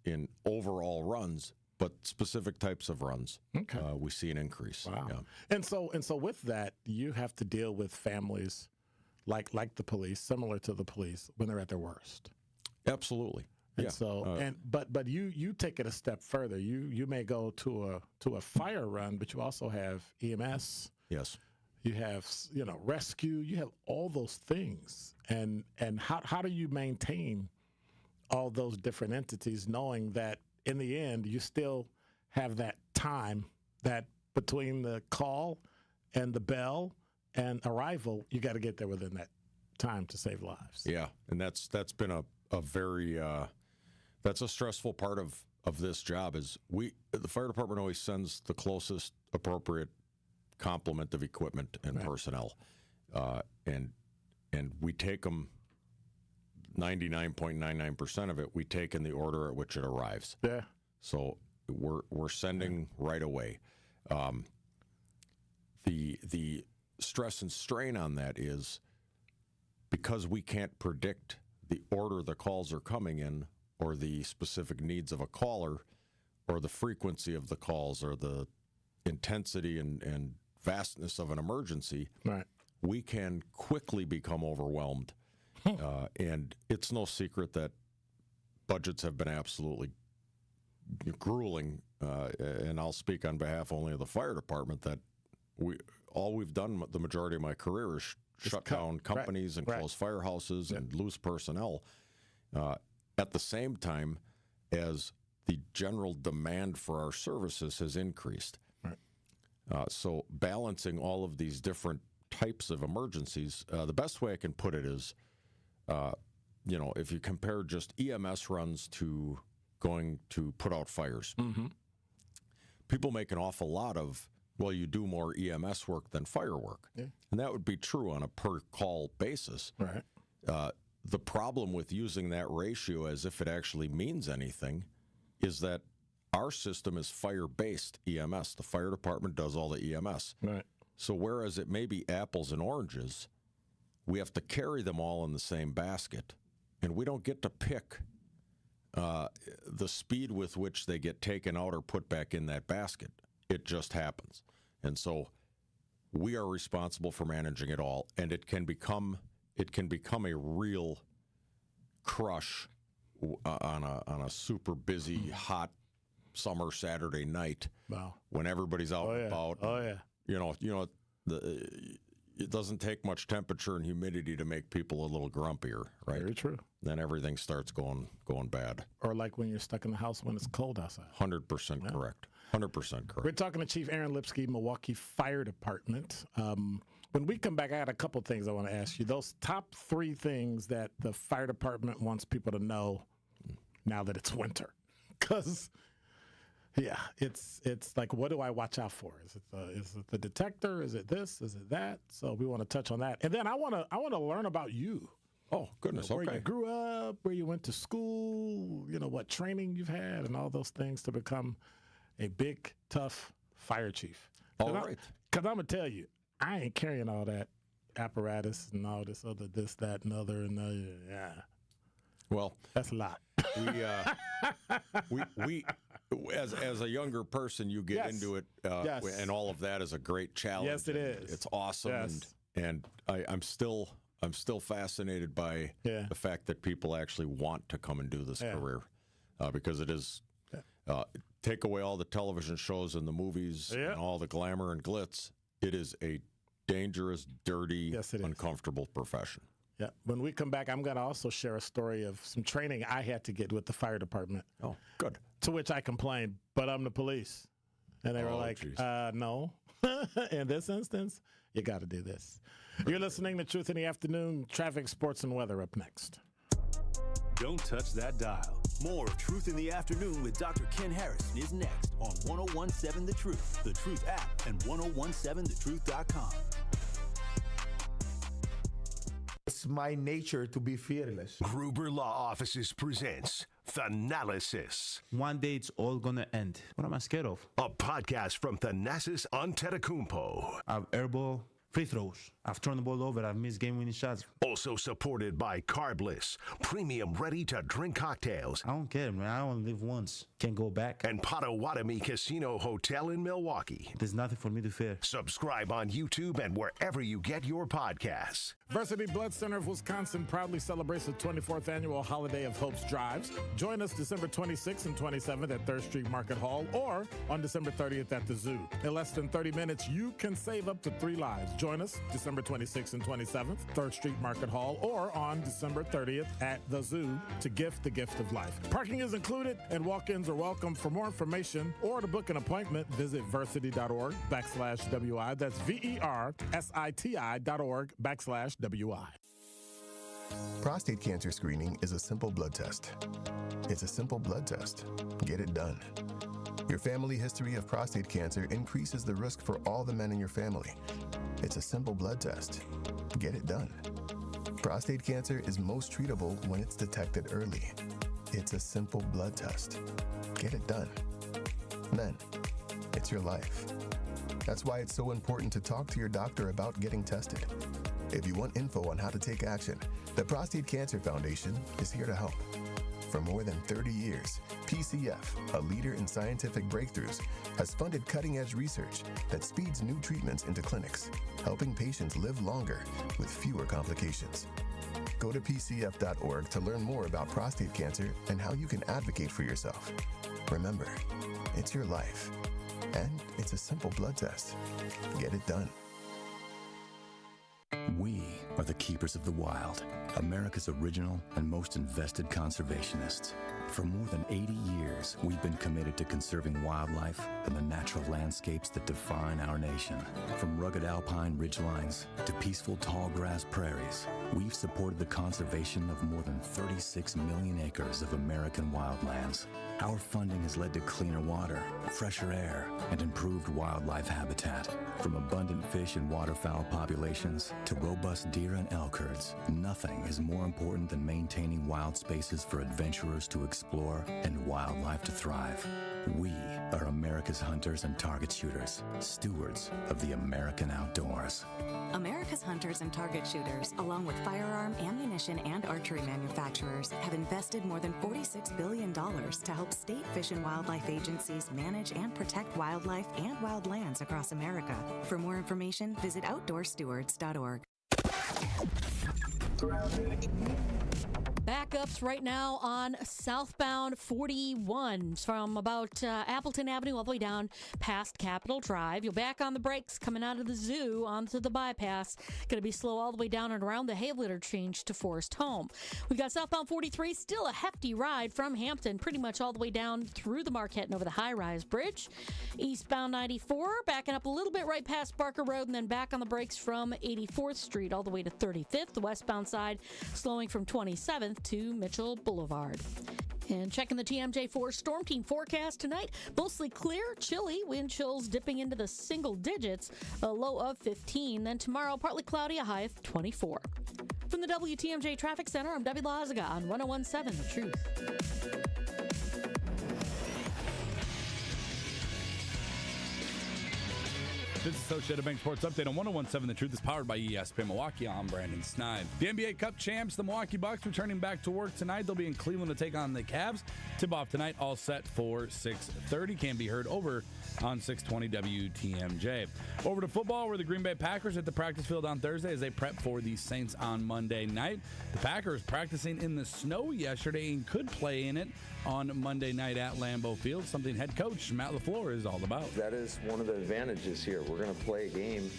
in overall runs, but specific types of runs. Okay. We see an increase. Wow. Yeah. And so with that, you have to deal with families like the police, similar to the police when they're at their worst. Absolutely. And yeah. so but you take it a step further. You may go to a fire run, but you also have EMS. Yes. You have rescue. You have all those things. And how do you maintain all those different entities, knowing that in the end you still have that time that between the call and the bell and arrival, you got to get there within that time to save lives. Yeah, and that's been a very that's a stressful part of this job. Is the fire department always sends the closest appropriate complement of equipment and personnel, and we take them. 99.99% of it we take in the order at which it arrives. Yeah. So we're sending right away. The stress and strain on that is because we can't predict the order the calls are coming in, or the specific needs of a caller, or the frequency of the calls, or the intensity and vastness of an emergency. Right. We can quickly become overwhelmed. And it's no secret that budgets have been absolutely grueling, and I'll speak on behalf only of the fire department, that we've done the majority of my career is shut down companies and close firehouses and lose personnel at the same time as the general demand for our services has increased. Right. So balancing all of these different types of emergencies, the best way I can put it is, if you compare just EMS runs to going to put out fires, people make an awful lot of, you do more EMS work than fire work. Yeah. And that would be true on a per call basis. Right. The problem with using that ratio as if it actually means anything is that Our system is fire-based EMS. The fire department does all the EMS. Right. So whereas it may be apples and oranges, we have to carry them all in the same basket, and we don't get to pick the speed with which they get taken out or put back in that basket. It just happens. And so we are responsible for managing it all, and it can become a real crush on a super busy, hot summer Saturday night. Wow. When everybody's out and about. Oh yeah. It doesn't take much temperature and humidity to make people a little grumpier, right? Very true. Then everything starts going bad. Or like when you're stuck in the house when it's cold outside. 100% correct. 100% correct. We're talking to Chief Aaron Lipski, Milwaukee Fire Department. When we come back, I had a couple things I want to ask you. Those top 3 things that the fire department wants people to know now that it's winter. Because, yeah, it's like, what do I watch out for? Is it the detector? Is it this? Is it that? So we want to touch on that. And then I want to learn about you. Oh, goodness, where okay. you grew up, where you went to school, what training you've had, and all those things to become a big, tough fire chief. All right. Because I'm going to tell you, I ain't carrying all that apparatus and all this, that, and other, and yeah. Well, that's a lot. We as a younger person, you get into it, and all of that is a great challenge. Yes, it is. It's awesome, and I'm still fascinated by the fact that people actually want to come and do this career, because it is take away all the television shows and the movies and all the glamour and glitz. It is a dangerous, dirty, uncomfortable profession. Yeah. When we come back, I'm going to also share a story of some training I had to get with the fire department. Oh, good. To which I complained, but I'm the police. And they were like, no. In this instance, you got to do this. You're listening to Truth in the Afternoon. Traffic, sports, and weather up next. Don't touch that dial. More of Truth in the Afternoon with Dr. Ken Harrison is next on 1017 The Truth, The Truth app, and 1017thetruth.com. It's my nature to be fearless. Gruber Law Offices presents Thanalysis. One day it's all gonna end. What am I scared of? A podcast from Thanasis Antetokounmpo. I've airball free throws. I've turned the ball over. I've missed game-winning shots. Also supported by Carbless, premium ready-to-drink cocktails. I don't care, man. I only live once. Can't go back. And Potawatomi Casino Hotel in Milwaukee. There's nothing for me to fear. Subscribe on YouTube and wherever you get your podcasts. Varsity Blood Center of Wisconsin proudly celebrates the 24th annual Holiday of Hope's Drives. Join us December 26th and 27th at 3rd Street Market Hall or on December 30th at the Zoo. In less than 30 minutes, you can save up to 3 lives. Join us December 26th and 27th, 3rd Street Market Hall, or on December 30th at the Zoo to gift the gift of life. Parking is included and walk-ins are welcome. For more information or to book an appointment, visit versity.org/WI. That's VERSITI.org/WI. Prostate cancer screening is a simple blood test. It's a simple blood test. Get it done. Your family history of prostate cancer increases the risk for all the men in your family. It's a simple blood test. Get it done. Prostate cancer is most treatable when it's detected early. It's a simple blood test. Get it done. Men, it's your life. That's why it's so important to talk to your doctor about getting tested. If you want info on how to take action, the Prostate Cancer Foundation is here to help. For more than 30 years, PCF, a leader in scientific breakthroughs, has funded cutting-edge research that speeds new treatments into clinics, helping patients live longer with fewer complications. Go to pcf.org to learn more about prostate cancer and how you can advocate for yourself. Remember, it's your life, and it's a simple blood test. Get it done. We are the keepers of the wild, America's original and most invested conservationists. For more than 80 years, we've been committed to conserving wildlife and the natural landscapes that define our nation. From rugged alpine ridgelines to peaceful tall grass prairies, we've supported the conservation of more than 36 million acres of American wildlands. Our funding has led to cleaner water, fresher air, and improved wildlife habitat. From abundant fish and waterfowl populations to robust deer and elk herds, nothing is more important than maintaining wild spaces for adventurers to explore and wildlife to thrive. We are America's hunters and target shooters, stewards of the American outdoors. America's hunters and target shooters, along with firearm, ammunition, and archery manufacturers, have invested more than $46 billion to help state fish and wildlife agencies manage and protect wildlife and wildlands across America. For more information, visit outdoorstewards.org. Backups right now on southbound 41 from about Appleton Avenue all the way down past Capitol Drive. You'll back on the brakes coming out of the zoo onto the bypass. Going to be slow all the way down and around the Havel interchange to Forest Home. We got southbound 43, still a hefty ride from Hampton, pretty much all the way down through the Marquette and over the high-rise bridge. Eastbound 94, backing up a little bit right past Barker Road and then back on the brakes from 84th Street all the way to 35th. The westbound side slowing from 27th to Mitchell Boulevard. And checking the TMJ4 Storm Team forecast tonight, mostly clear, chilly, wind chills dipping into the single digits, a low of 15. Then tomorrow, partly cloudy, a high of 24. From the WTMJ Traffic Center, I'm Debbie Lazaga on 101.7 The Truth. This is Associated Bank Sports Update on 101.7 The Truth is powered by ESPN Milwaukee. I'm Brandon Snide. The NBA Cup champs, the Milwaukee Bucks, returning back to work tonight. They'll be in Cleveland to take on the Cavs. Tip-off tonight, all set for 6:30. Can be heard over on 620 WTMJ. Over to football, where the Green Bay Packers at the practice field on Thursday as they prep for the Saints on Monday night. The Packers practicing in the snow yesterday and could play in it on Monday night at Lambeau Field, something head coach Matt LaFleur is all about. That is one of the advantages here. We're going to play a game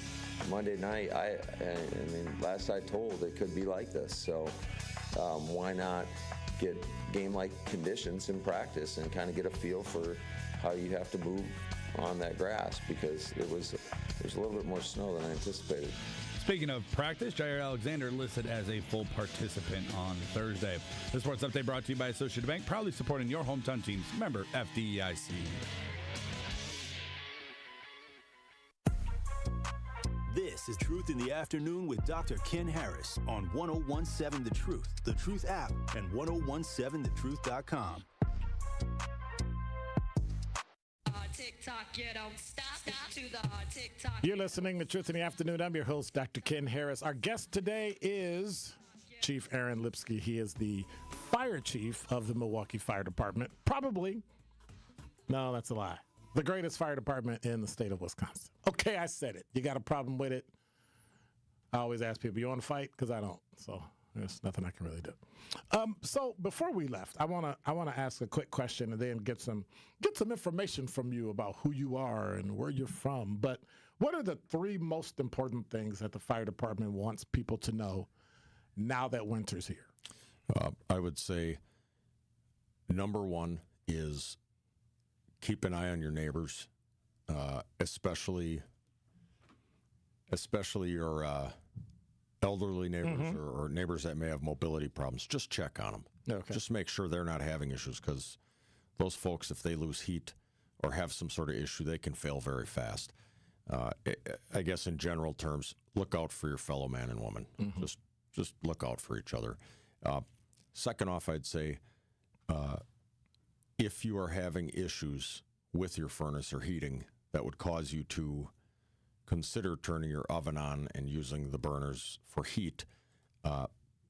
Monday night. I mean, last I told, it could be like this. So why not get game-like conditions in practice and kind of get a feel for how you have to move on that grass, because there's a little bit more snow than I anticipated. Speaking of practice, Jair Alexander listed as a full participant on Thursday. The Sports Update brought to you by Associated Bank, proudly supporting your hometown teams. Member FDIC. This is Truth in the Afternoon with Dr. Ken Harris on 101.7 The Truth app, and 1017thetruth.com. You're listening to Truth in the Afternoon. I'm your host, Dr. Ken Harris. Our guest today is Chief Aaron Lipski. He is the fire chief of the Milwaukee Fire Department. Probably, no, that's a lie, the greatest fire department in the state of Wisconsin. Okay, I said it. You got a problem with it? I always ask people, you want to fight? Because I don't. So there's nothing I can really do. So before we left, I wanna ask a quick question and then get some information from you about who you are and where you're from. But what are the three most important things that the fire department wants people to know now that winter's here? I would say number one is keep an eye on your neighbors, especially your elderly neighbors or neighbors that may have mobility problems. Just check on them. Okay. Just make sure they're not having issues, because those folks, if they lose heat or have some sort of issue, they can fail very fast. I guess in general terms, look out for your fellow man and woman. Just look out for each other. Second off, I'd say if you are having issues with your furnace or heating that would cause you to consider turning your oven on and using the burners for heat,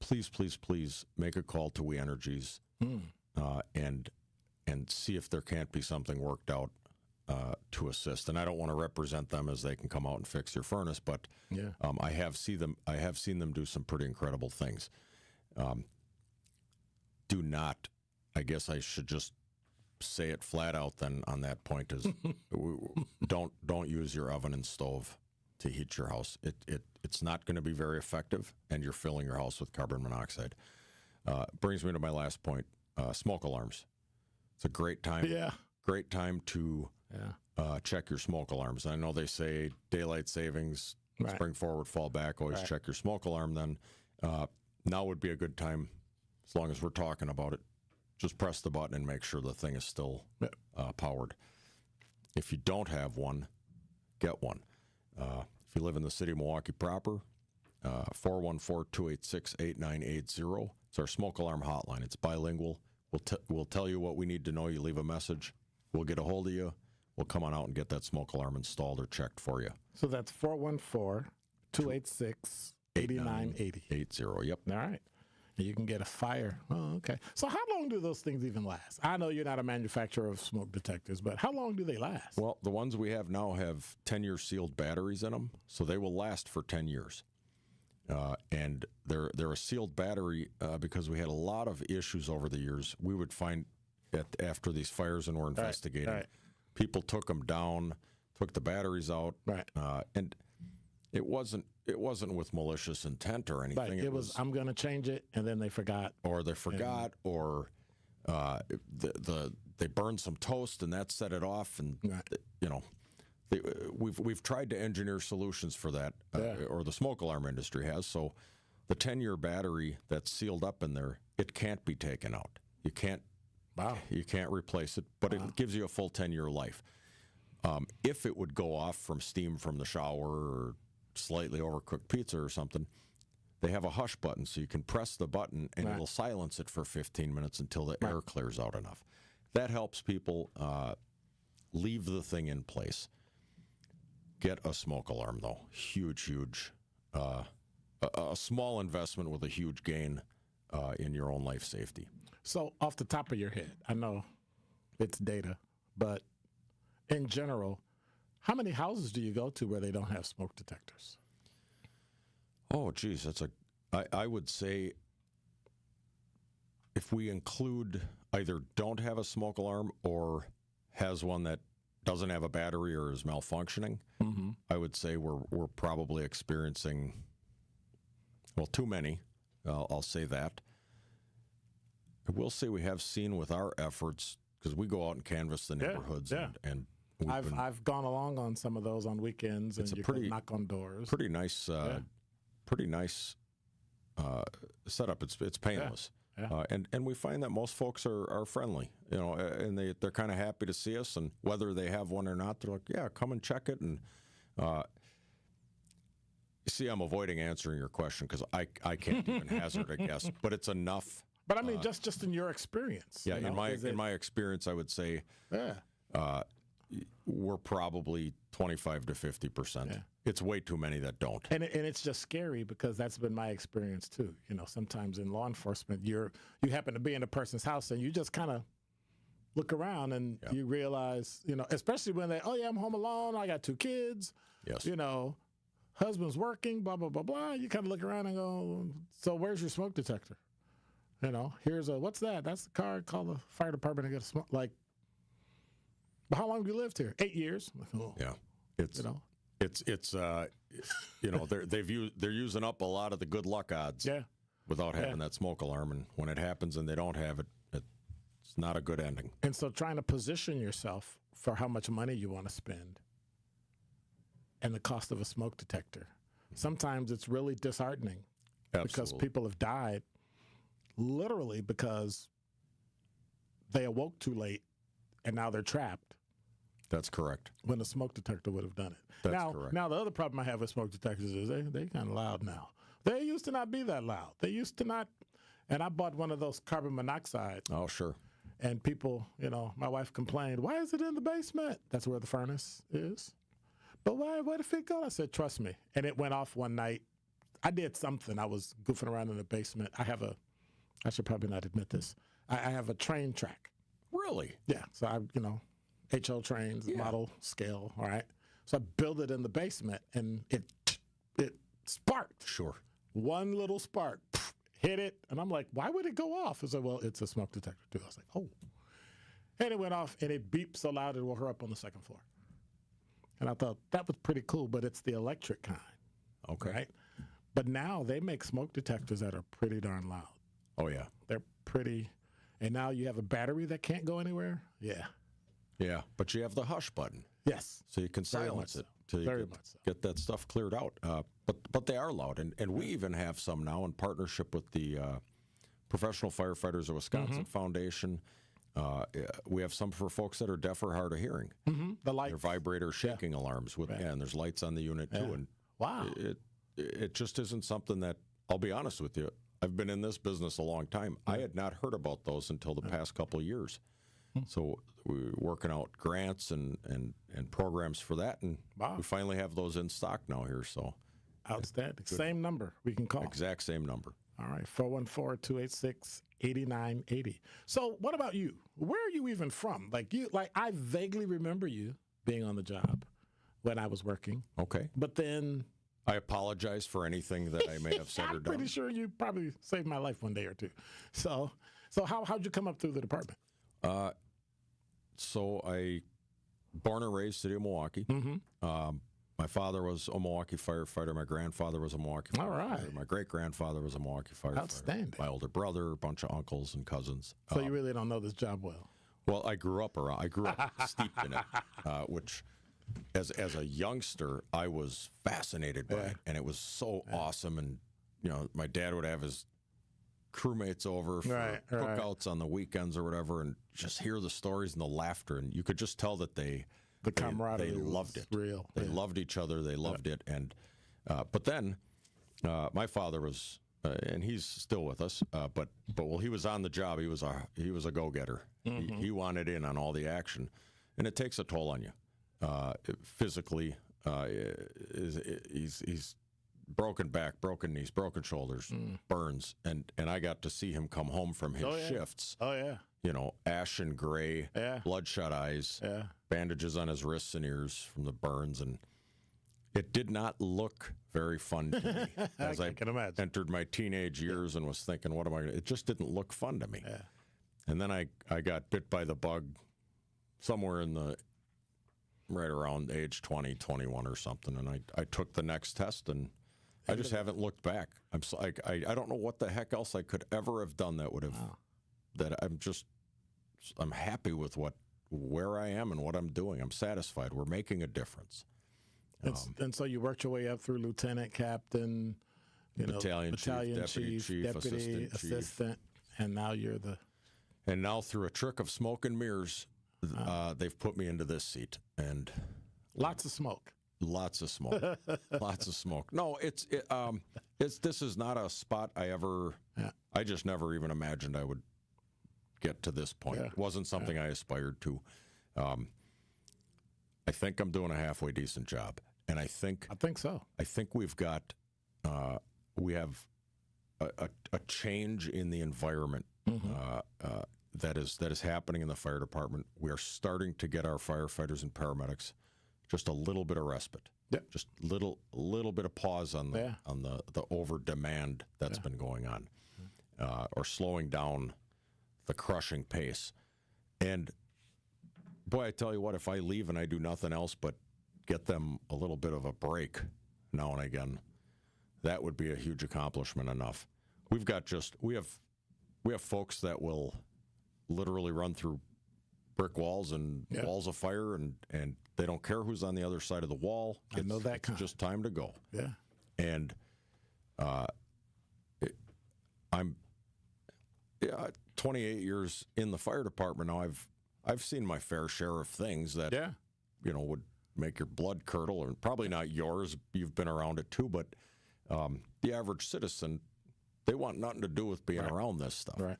please make a call to We Energies and see if there can't be something worked out to assist. And I don't want to represent them as they can come out and fix your furnace, but I have seen them do some pretty incredible things. Do not, I guess I should just say it flat out then on that point, is don't use your oven and stove to heat your house. It's not going to be very effective, and you're filling your house with carbon monoxide. Brings me to my last point, smoke alarms. It's a great time to check your smoke alarms. I know they say daylight savings, spring forward, fall back, always check your smoke alarm then. Now would be a good time, as long as we're talking about it. Just press the button and make sure the thing is still powered. If you don't have one, get one. If you live in the city of Milwaukee proper, 414-286-8980. It's our smoke alarm hotline. It's bilingual. We'll tell you what we need to know. You leave a message. we'll get a hold of you. We'll come on out and get that smoke alarm installed or checked for you. So that's 414-286-8980. 80, yep. All right. And you can get a fire. Oh, okay. So how long do those things even last? I know you're not a manufacturer of smoke detectors, but how long do they last? Well, the ones we have now have 10-year sealed batteries in them, so they will last for 10 years. And they're a sealed battery because we had a lot of issues over the years. We would find after these fires and we're investigating, people took them down, took the batteries out, and it wasn't with malicious intent or anything. Right. It was I'm going to change it, and then they forgot, or they forgot, or they burned some toast and that set it off, and we've tried to engineer solutions for that, or the smoke alarm industry has. So the 10-year battery that's sealed up in there, it can't be taken out. You can't. Wow. You can't replace it, but it gives you a full 10-year life. If it would go off from steam from the shower or slightly overcooked pizza or something, they have a hush button, so you can press the button and it'll silence it for 15 minutes until the air clears out enough. That helps people leave the thing in place. Get a smoke alarm, though. Huge. A small investment with a huge gain in your own life safety. So off the top of your head, I know it's data, but in general, how many houses do you go to where they don't have smoke detectors? Oh, geez, I would say if we include either don't have a smoke alarm or has one that doesn't have a battery or is malfunctioning, I would say we're probably experiencing, well, too many. I'll say that. I will say we have seen with our efforts, because we go out and canvass the neighborhoods, and I've gone along on some of those on weekends, and you can knock on doors. Pretty nice setup. It's painless, and we find that most folks are friendly, and they're kind of happy to see us, and whether they have one or not, they're like, yeah, come and check it. And see, I'm avoiding answering your question because I can't even hazard a guess, but it's enough. But I mean, just in your experience. Yeah, in my experience, I would say we're probably 25 to 50%. Yeah. It's way too many that don't. And it's just scary because that's been my experience too. Sometimes in law enforcement, you happen to be in a person's house and you just kind of look around and you realize, especially when I'm home alone, I got 2 kids. Yes. Husband's working, blah, blah, blah, blah. You kind of look around and go, so where's your smoke detector? Here's what's that? That's the car. Call the fire department and get a smoke. Like, but how long have you lived here? 8 years. Yeah, they're using up a lot of the good luck odds. Yeah. Without having that smoke alarm, and when it happens and they don't have it, it's not a good ending. And so, trying to position yourself for how much money you want to spend, and the cost of a smoke detector, sometimes it's really disheartening. Absolutely. Because people have died. Literally because they awoke too late and now they're trapped. That's correct. When a smoke detector would have done it. That's correct. Now, the other problem I have with smoke detectors is they kind of loud now. They used to not be that loud. They used to not. And I bought one of those carbon monoxide. Oh, sure. And people, my wife complained, why is it in the basement? That's where the furnace is. But where did it go? I said, trust me. And it went off one night. I did something. I was goofing around in the basement. I should probably not admit this. I have a train track. Really? Yeah. So HO trains, model scale, all right? So I built it in the basement, and it sparked. Sure. One little spark, hit it, and I'm like, why would it go off? I said, well, it's a smoke detector, too. I was like, oh. And it went off, and it beeped so loud it woke her up on the second floor. And I thought, that was pretty cool, but it's the electric kind. Okay. Right? But now they make smoke detectors that are pretty darn loud. Oh, yeah. They're pretty. And now you have a battery that can't go anywhere? Yeah. Yeah, but you have the hush button. Yes. So you can silence it till you get that stuff cleared out. But they are loud. And we even have some now in partnership with the Professional Firefighters of Wisconsin Foundation. We have some for folks that are deaf or hard of hearing. The lights. They're vibrator shaking alarms. And there's lights on the unit, too. And wow. It just isn't something that, I'll be honest with you, I've been in this business a long time. I had not heard about those until the past couple of years. So we're working out grants and programs for that, and we finally have those in stock now here. So outstanding. Same number we can call. Exact same number. All right, 414-286-8980. So what about you? Where are you even from? Like I vaguely remember you being on the job when I was working. Okay. But then I apologize for anything that I may have said or I'm done. pretty sure you probably saved my life one day or two. So how'd you come up through the department? So I born and raised city of Milwaukee. My father was a Milwaukee firefighter. My grandfather was a Milwaukee firefighter. All right. My great-grandfather was a Milwaukee firefighter. Outstanding. My older brother, a bunch of uncles and cousins. So you really don't know this job well? Well, I grew up steeped in it, which as a youngster, I was fascinated by it, and it was so awesome. And, my dad would have his crewmates over for cookouts on the weekends or whatever, and just hear the stories and the laughter, and you could just tell that the camaraderie, they loved it. Real. They loved each other. They loved it. And but then my father was, and he's still with us. But while he was on the job, he was a go-getter. He wanted in on all the action, and it takes a toll on you physically. He's broken back, broken knees, broken shoulders, burns, and I got to see him come home from his shifts. Oh yeah. Ashen gray, bloodshot eyes, bandages on his wrists and ears from the burns, and it did not look very fun to me as I can imagine. Entered my teenage years and was thinking, what am I going to do? It just didn't look fun to me. And then I got bit by the bug somewhere right around age 20, 21 or something, and I took the next test, and I just haven't looked back. I don't know what the heck else I could ever have done that would have, that I'm happy with where I am and what I'm doing. I'm satisfied. We're making a difference. And so you worked your way up through lieutenant, captain, battalion chief, deputy, assistant, and now you're the... And now through a trick of smoke and mirrors, they've put me into this seat. And lots of smoke. Lots of smoke. Lots of smoke. No, this is not a spot I just never even imagined I would get to this point. It wasn't something I aspired to. I think I'm doing a halfway decent job, and I think so. I think we have a change in the environment that is happening in the fire department. We are starting to get our firefighters and paramedics just a little bit of respite. Just little bit of pause on the over demand that's been going on, or slowing down the crushing pace. And boy, I tell you what, if I leave and I do nothing else but get them a little bit of a break now and again, that would be a huge accomplishment enough. We have folks that will literally run through brick walls and walls of fire, and they don't care who's on the other side of the wall. I know that it's just time to go. Yeah. And I'm 28 years in the fire department now. I've seen my fair share of things that would make your blood curdle, and probably not yours. You've been around it too, but the average citizen, they want nothing to do with being around this stuff. Right.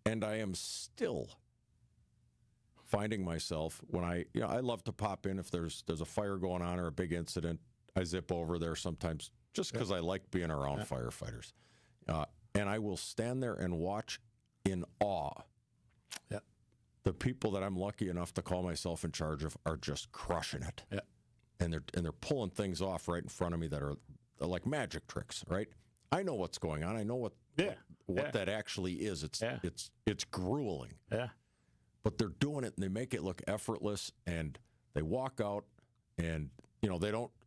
And I am still finding myself when I love to pop in if there's a fire going on or a big incident. I zip over there sometimes just because I like being around firefighters. And I will stand there and watch in awe. Yeah. The people that I'm lucky enough to call myself in charge of are just crushing it. Yeah. And they're pulling things off right in front of me that are like magic tricks, right? I know what's going on. I know what that actually is. It's grueling. Yeah. But they're doing it, and they make it look effortless, and they walk out, and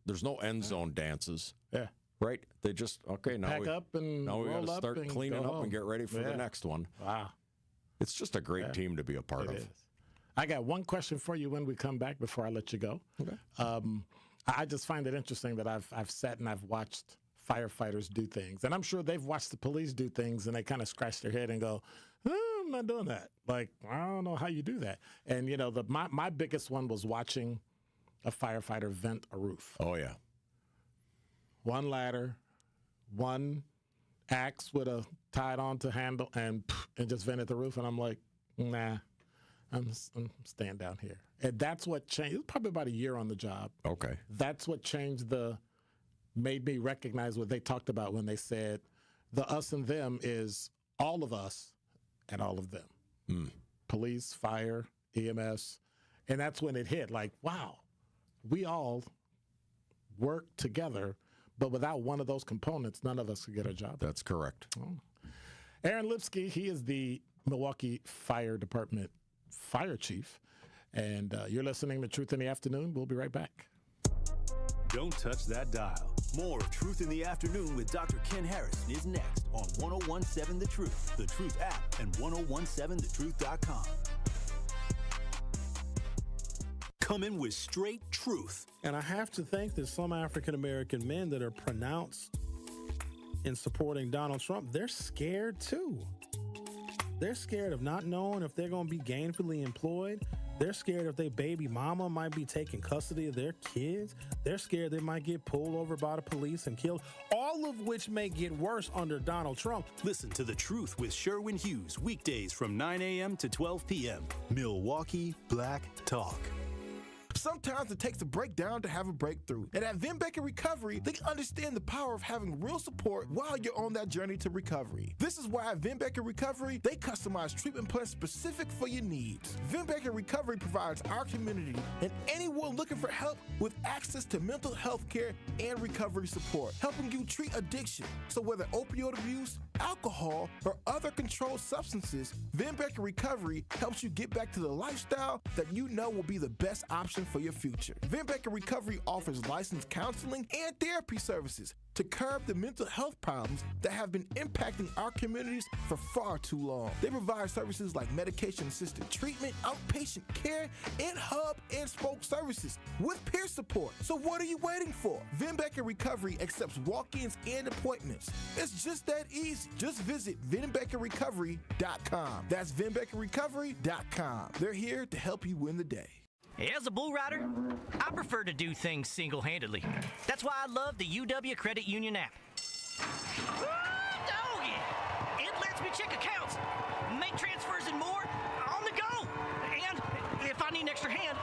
there's no end zone dances. Yeah. Right? They just now pack up and now we got to start cleaning up home. and get ready for the next one. Wow. It's just a great team to be a part of. Is. I got one question for you when we come back before I let you go. Okay. I just find it interesting that I've sat and I've watched firefighters do things, and I'm sure they've watched the police do things, and they kind of scratch their head and go, I'm not doing that. Like, I don't know how you do that. And my biggest one was watching a firefighter vent a roof. Oh yeah. One ladder, one axe with a tied on to handle, and just vented the roof. And I'm like, Nah, I'm staying down here. And that's what changed. It was probably about a year on the job. Okay. That's what made me recognize what they talked about when they said the us and them is all of us and all of them. Police, fire, EMS. And that's when it hit, like, wow, we all work together, but without one of those components, none of us could get a job. That's correct. Aaron Lipski, he is the Milwaukee Fire Department fire chief. And you're listening to Truth in the Afternoon. We'll be right back. Don't touch that dial. More of Truth in the Afternoon with Dr. Ken Harrison is next on 1017 The Truth, The Truth app, and 1017thetruth.com. Coming with straight truth. And I have to think that some African-American men that are pronounced in supporting Donald Trump, they're scared too. They're scared of not knowing if they're going to be gainfully employed. They're scared if their baby mama might be taking custody of their kids. They're scared they might get pulled over by the police and killed, all of which may get worse under Donald Trump. Listen to The Truth with Sherwin Hughes, weekdays from 9 a.m. to 12 p.m. Milwaukee Black Talk. Sometimes it takes a breakdown to have a breakthrough. And at Vin Baker Recovery, they understand the power of having real support while you're on that journey to recovery. This is why at Vin Baker Recovery, they customize treatment plans specific for your needs. Vin Baker Recovery provides our community and anyone looking for help with access to mental health care and recovery support, helping you treat addiction. So whether opioid abuse, alcohol, or other controlled substances, Vin Baker Recovery helps you get back to the lifestyle that you know will be the best option for your future. Vin Baker Recovery offers licensed counseling and therapy services to curb the mental health problems that have been impacting our communities for far too long. They provide services like medication-assisted treatment, outpatient care, and hub and spoke services with peer support. So what are you waiting for? Vin Baker Recovery accepts walk-ins and appointments. It's just that easy. Just visit VinBakerRecovery.com. That's VinBakerRecovery.com. They're here to help you win the day. As a bull rider, I prefer to do things single-handedly. That's why I love the UW Credit Union app. Doggy! It lets me check accounts, make transfers and more on the go. And if I need an extra hand,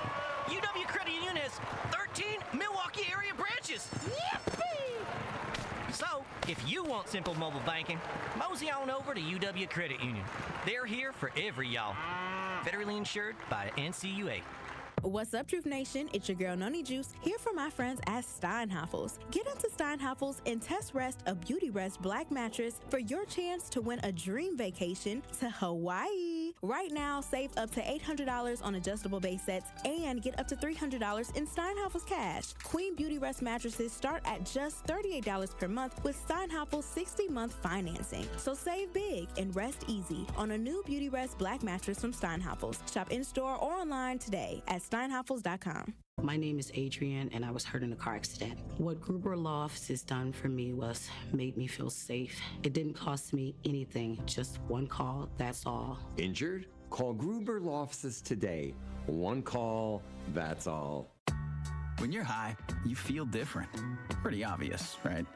UW Credit Union has 13 Milwaukee area branches. Yippee! So, if you want simple mobile banking, mosey on over to UW Credit Union. They're here for every y'all. Federally insured by NCUA. What's up, Truth Nation? It's your girl, Noni Juice, here for my friends at Steinhafels. Get into Steinhafels and test rest a Beauty Rest Black mattress for your chance to win a dream vacation to Hawaii. Right now, save up to $800 on adjustable base sets and get up to $300 in Steinhafels cash. Queen Beauty Rest mattresses start at just $38 per month with Steinhafels 60-month financing. So save big and rest easy on a new Beauty Rest Black mattress from Steinhafels. Shop in-store or online today at steinhafels.com. My name is Adrienne, and I was hurt in a car accident. What Gruber Law Office has done for me was made me feel safe. It didn't cost me anything, just one call, that's all. Injured? Call Gruber Law Offices today. One call, that's all. When you're high, you feel different. Pretty obvious, right?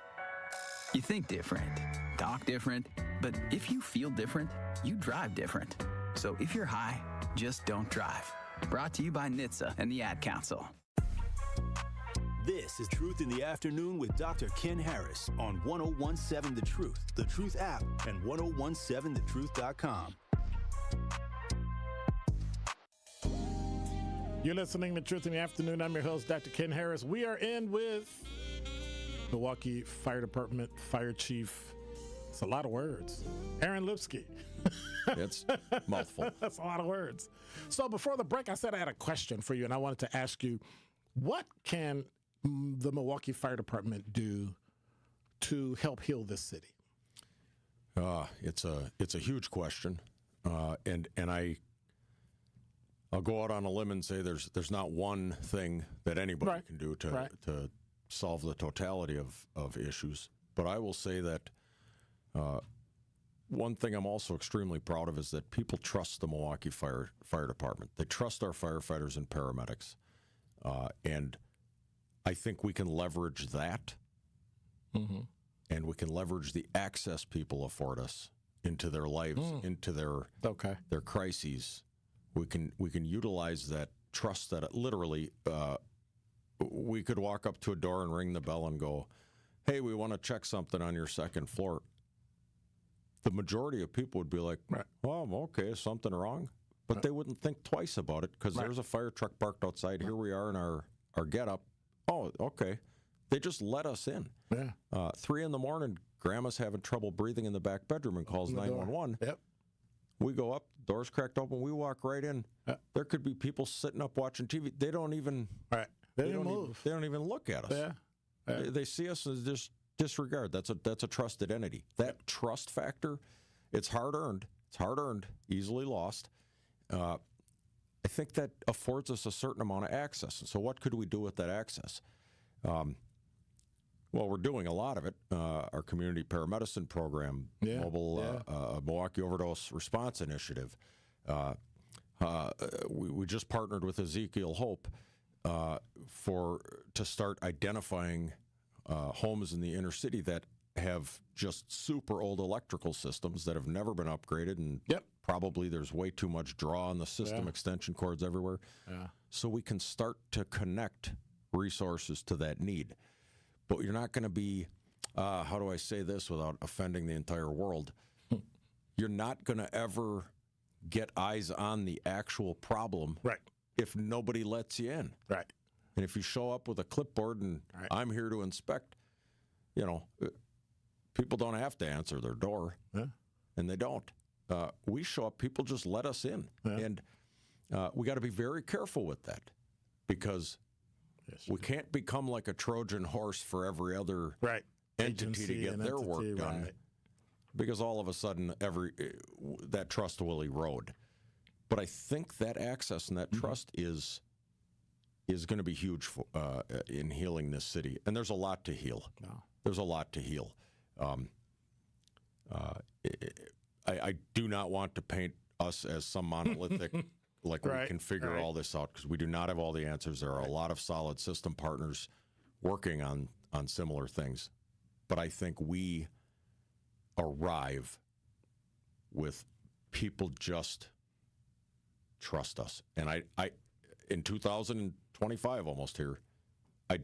You think different, talk different, but if you feel different, you drive different. So if you're high, just don't drive. Brought to you by NHTSA and the Ad Council. This is Truth in the Afternoon with Dr. Ken Harris on 1017 The Truth app, and 1017thetruth.com. You're listening to Truth in the Afternoon. I'm your host, Dr. Ken Harris. We are in with Milwaukee Fire Department Fire Chief. It's a lot of words. Aaron Lipski. It's a mouthful. That's a lot of words. So before the break, I said I had a question for you, and I wanted to ask you, what can the Milwaukee Fire Department do to help heal this city? It's a huge question, and I'll go out on a limb and say there's not one thing that anybody can do to solve the totality of issues. But I will say that one thing I'm also extremely proud of is that people trust the Milwaukee Fire Department. They trust our firefighters and paramedics, and I think we can leverage that, and we can leverage the access people afford us into their lives, into their crises. We can utilize that trust that literally we could walk up to a door and ring the bell and go, "Hey, we want to check something on your second floor." The majority of people would be like, "Well, okay, is something wrong?" But they wouldn't think twice about it because there's a fire truck parked outside. Here we are in our get-up. Oh, okay. They just let us in. Yeah. 3 a.m, Grandma's having trouble breathing in the back bedroom and calls 911. Yep. We go up, doors cracked open, we walk right in. There could be people sitting up watching TV. They don't even They don't move. They don't even look at us. Yeah. They see us as just disregard. That's a trusted entity. That trust factor, it's hard earned. It's hard earned, easily lost. I think that affords us a certain amount of access. So what could we do with that access? Well, we're doing a lot of it. Our community paramedicine program, mobile Milwaukee Overdose Response Initiative. We just partnered with Ezekiel Hope to start identifying homes in the inner city that have just super old electrical systems that have never been upgraded, and probably there's way too much draw on the system, extension cords everywhere. So we can start to connect resources to that need. But you're not going to be, how do I say this without offending the entire world? You're not going to ever get eyes on the actual problem if nobody lets you in. Right. And if you show up with a clipboard and I'm here to inspect, people don't have to answer their door. And they don't. We show up, people just let us in. And we got to be very careful with that because we can't become like a Trojan horse for every other entity to get their work done, because all of a sudden that trust will erode. But I think that access and that trust is going to be huge in healing this city, and there's a lot to heal. There's a lot to heal. I do not want to paint us as some monolithic. Like we can figure all this out, because we do not have all the answers. There are a lot of solid system partners working on similar things. But I think we arrive with people just trust us. And I in 2025, almost here, I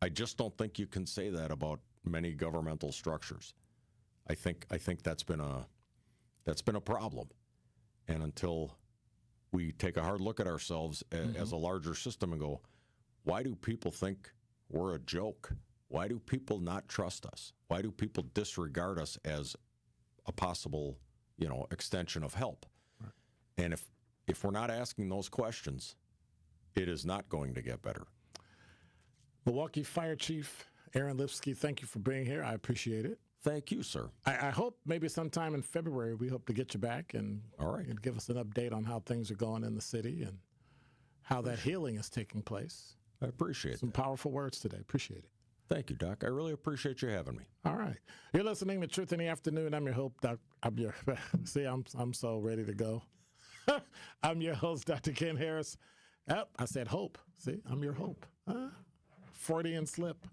just don't think you can say that about many governmental structures. I think that's been a problem. And until we take a hard look at ourselves as a larger system and go, why do people think we're a joke? Why do people not trust us? Why do people disregard us as a possible, extension of help? Right. And if we're not asking those questions, it is not going to get better. Milwaukee Fire Chief Aaron Lipski, thank you for being here. I appreciate it. Thank you, sir. I hope maybe sometime in February we hope to get you back and give us an update on how things are going in the city and how that healing is taking place. I appreciate some powerful words today. Appreciate it. Thank you, Doc. I really appreciate you having me. All right. You're listening to Truth in the Afternoon. I'm your host, see, I'm so ready to go. I'm your host, Dr. Ken Harris. Yep, I said hope. See, I'm your hope. Freudian slip.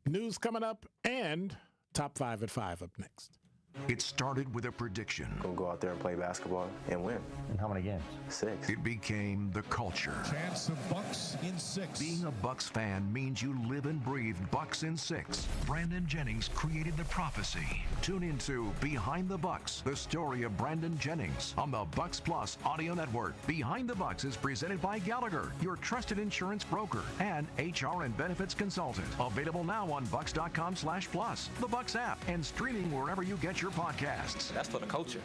News coming up, and Top 5 at 5 up next. It started with a prediction. Gonna go out there and play basketball and win. And how many games? 6. It became the culture. Chance of Bucks in 6. Being a Bucks fan means you live and breathe Bucks in 6. Brandon Jennings created the prophecy. Tune into Behind the Bucks, the story of Brandon Jennings on the Bucks Plus audio network. Behind the Bucks is presented by Gallagher, your trusted insurance broker and HR and benefits consultant. Available now on bucks.com/plus, the Bucks app, and streaming wherever you get your podcasts. That's for the culture.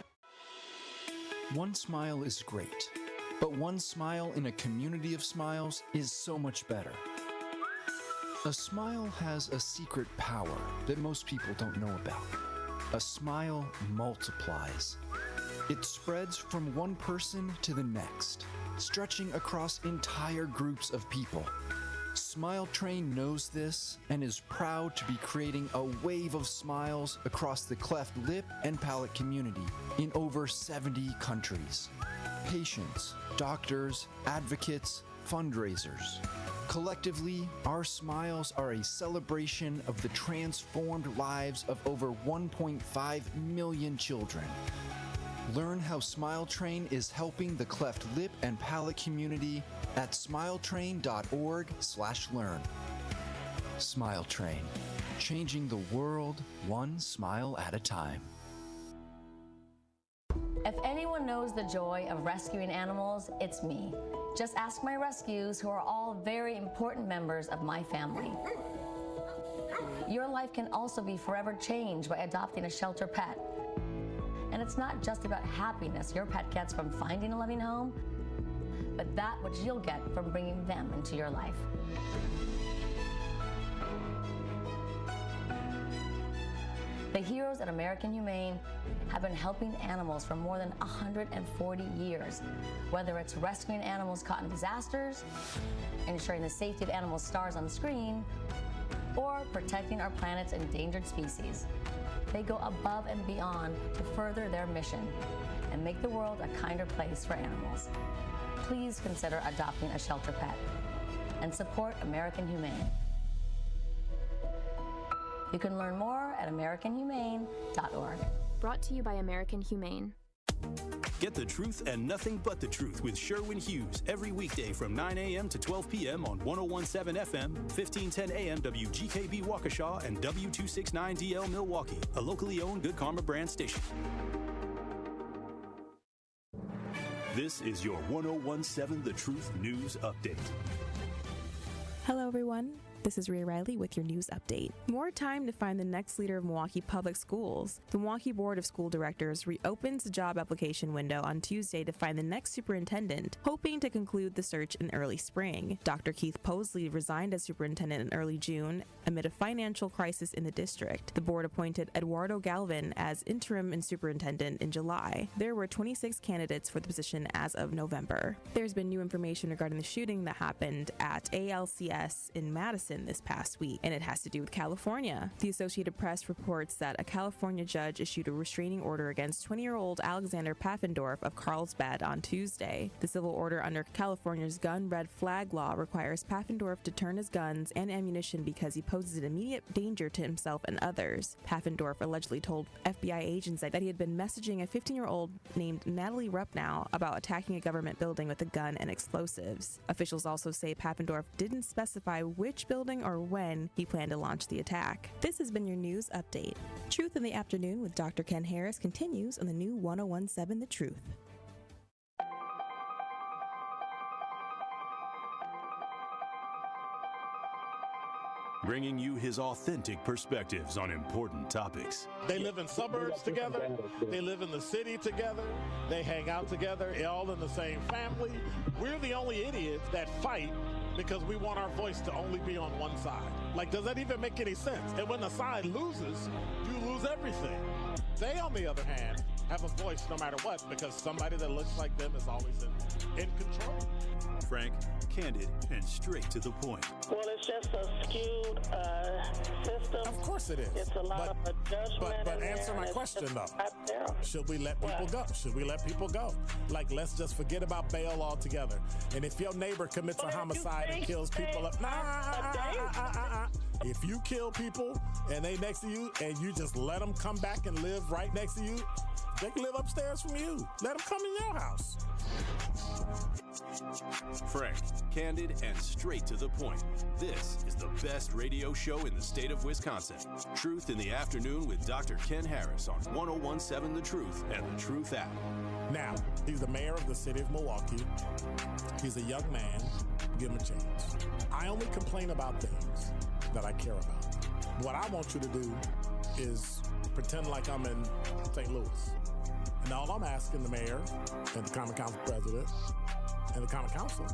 One smile is great, but one smile in a community of smiles is so much better. A smile has a secret power that most people don't know about. A smile multiplies. It spreads from one person to the next, stretching across entire groups of people. Smile Train knows this and is proud to be creating a wave of smiles across the cleft lip and palate community in over 70 countries. Patients, doctors, advocates, fundraisers. Collectively, our smiles are a celebration of the transformed lives of over 1.5 million children. Learn how Smile Train is helping the cleft lip and palate community at smiletrain.org/learn. Smile Train, changing the world one smile at a time. If anyone knows the joy of rescuing animals, it's me. Just ask my rescues, who are all very important members of my family. Your life can also be forever changed by adopting a shelter pet. And it's not just about happiness your pet gets from finding a loving home, but that which you'll get from bringing them into your life. The heroes at American Humane have been helping animals for more than 140 years, whether it's rescuing animals caught in disasters, ensuring the safety of animal stars on screen, or protecting our planet's endangered species. They go above and beyond to further their mission and make the world a kinder place for animals. Please consider adopting a shelter pet and support American Humane. You can learn more at AmericanHumane.org. Brought to you by American Humane. Get the truth and nothing but the truth with Sherwin Hughes every weekday from 9 a.m. to 12 p.m. on 101.7 FM, 1510 a.m. WGKB Waukesha, and W269DL Milwaukee, a locally owned Good Karma brand station. This is your 101.7 The Truth News Update. Hello, everyone. This is Rhea Riley with your news update. More time to find the next leader of Milwaukee Public Schools. The Milwaukee Board of School Directors reopens the job application window on Tuesday to find the next superintendent, hoping to conclude the search in early spring. Dr. Keith Posley resigned as superintendent in early June amid a financial crisis in the district. The board appointed Eduardo Galvin as interim and superintendent in July. There were 26 candidates for the position as of November. There's been new information regarding the shooting that happened at ALCS in Madison this past week, and it has to do with California. The Associated Press reports that a California judge issued a restraining order against 20-year-old Alexander Pfaffendorf of Carlsbad on Tuesday. The civil order under California's gun red flag law requires Pfaffendorf to turn his guns and ammunition because he poses an immediate danger to himself and others. Pfaffendorf allegedly told FBI agents that he had been messaging a 15-year-old named Natalie Rupnow about attacking a government building with a gun and explosives. Officials also say Pfaffendorf didn't specify which building or when he planned to launch the attack. This has been your news update. Truth in the Afternoon with Dr. Ken Harris continues on the new 101.7 The Truth. Bringing you his authentic perspectives on important topics. They live in suburbs together. They live in the city together. They hang out together, all in the same family. We're the only idiots that fight because we want our voice to only be on one side. Like, does that even make any sense? And when the side loses, you lose everything. They, on the other hand, have a voice no matter what because somebody that looks like them is always in control. Frank, candid, and straight to the point. Well, it's just a skewed system. Of course it is. It's a lot of judgment. But answer my question, though. Should we let people go? Should we let people go? Like, let's just forget about bail altogether. And if your neighbor commits a homicide and kills people, if you kill people and they next to you and you just let them come back and live right next to you, they can live upstairs from you. Let them come in your house. Frank, candid, and straight to the point. This is the best radio show in the state of Wisconsin. Truth in the Afternoon with Dr. Ken Harris on 101.7 The Truth and The Truth app. Now, he's the mayor of the city of Milwaukee. He's a young man. Give him a chance. I only complain about things that I care about. What I want you to do is pretend like I'm in St. Louis. And all I'm asking the mayor and the Common Council president and the Common Council,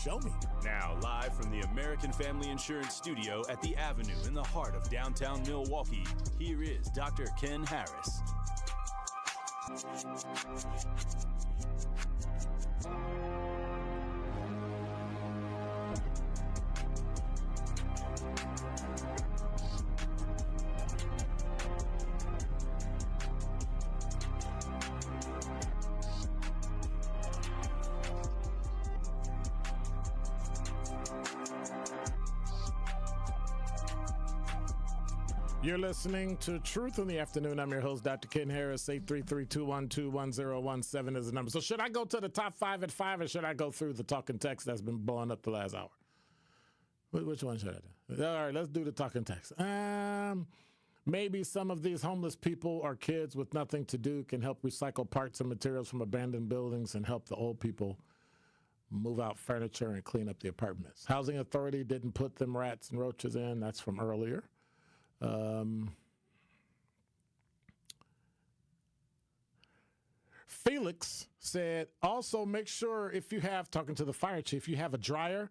show me. Now, live from the American Family Insurance Studio at the Avenue in the heart of downtown Milwaukee, here is Dr. Ken Harris. You're listening to Truth in the Afternoon. I'm your host, Dr. Ken Harris. 833-212-1017 is the number. So should I go to the top 5 at 5, or should I go through the talking text that's been blowing up the last hour? Which one should I do? All right, let's do the talking text. Maybe some of these homeless people or kids with nothing to do can help recycle parts and materials from abandoned buildings and help the old people move out furniture and clean up the apartments. Housing Authority didn't put them rats and roaches in. That's from earlier. Felix said, also make sure if you have, talking to the fire chief, you have a dryer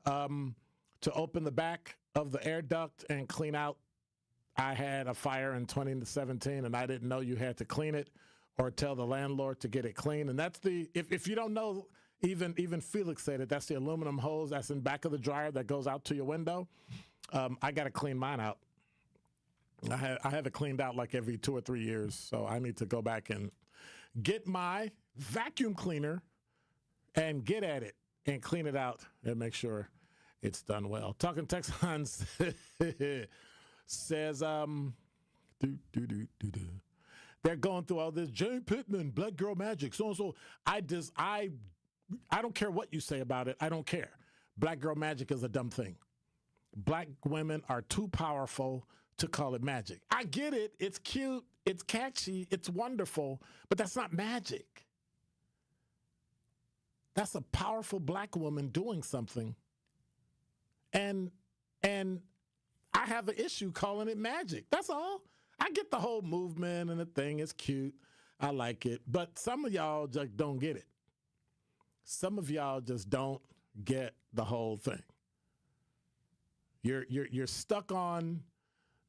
to open the back of the air duct and clean out. I had a fire in 2017 and I didn't know you had to clean it or tell the landlord to get it clean. And that's the, if you don't know, even Felix said it, that's the aluminum hose that's in back of the dryer that goes out to your window. I got to clean mine out. I have it cleaned out like every 2 or 3 years. So I need to go back and get my vacuum cleaner and get at it and clean it out and make sure it's done well. Talking Text Hans says, they're going through all this. Jane Pittman, Black Girl Magic, so-and-so. I don't care what you say about it. I don't care. Black Girl Magic is a dumb thing. Black women are too powerful to call it magic. I get it. It's cute. It's catchy. It's wonderful. But that's not magic. That's a powerful black woman doing something. And I have an issue calling it magic. That's all. I get the whole movement and the thing is cute. I like it. But some of y'all just don't get it. Some of y'all just don't get the whole thing. You're stuck on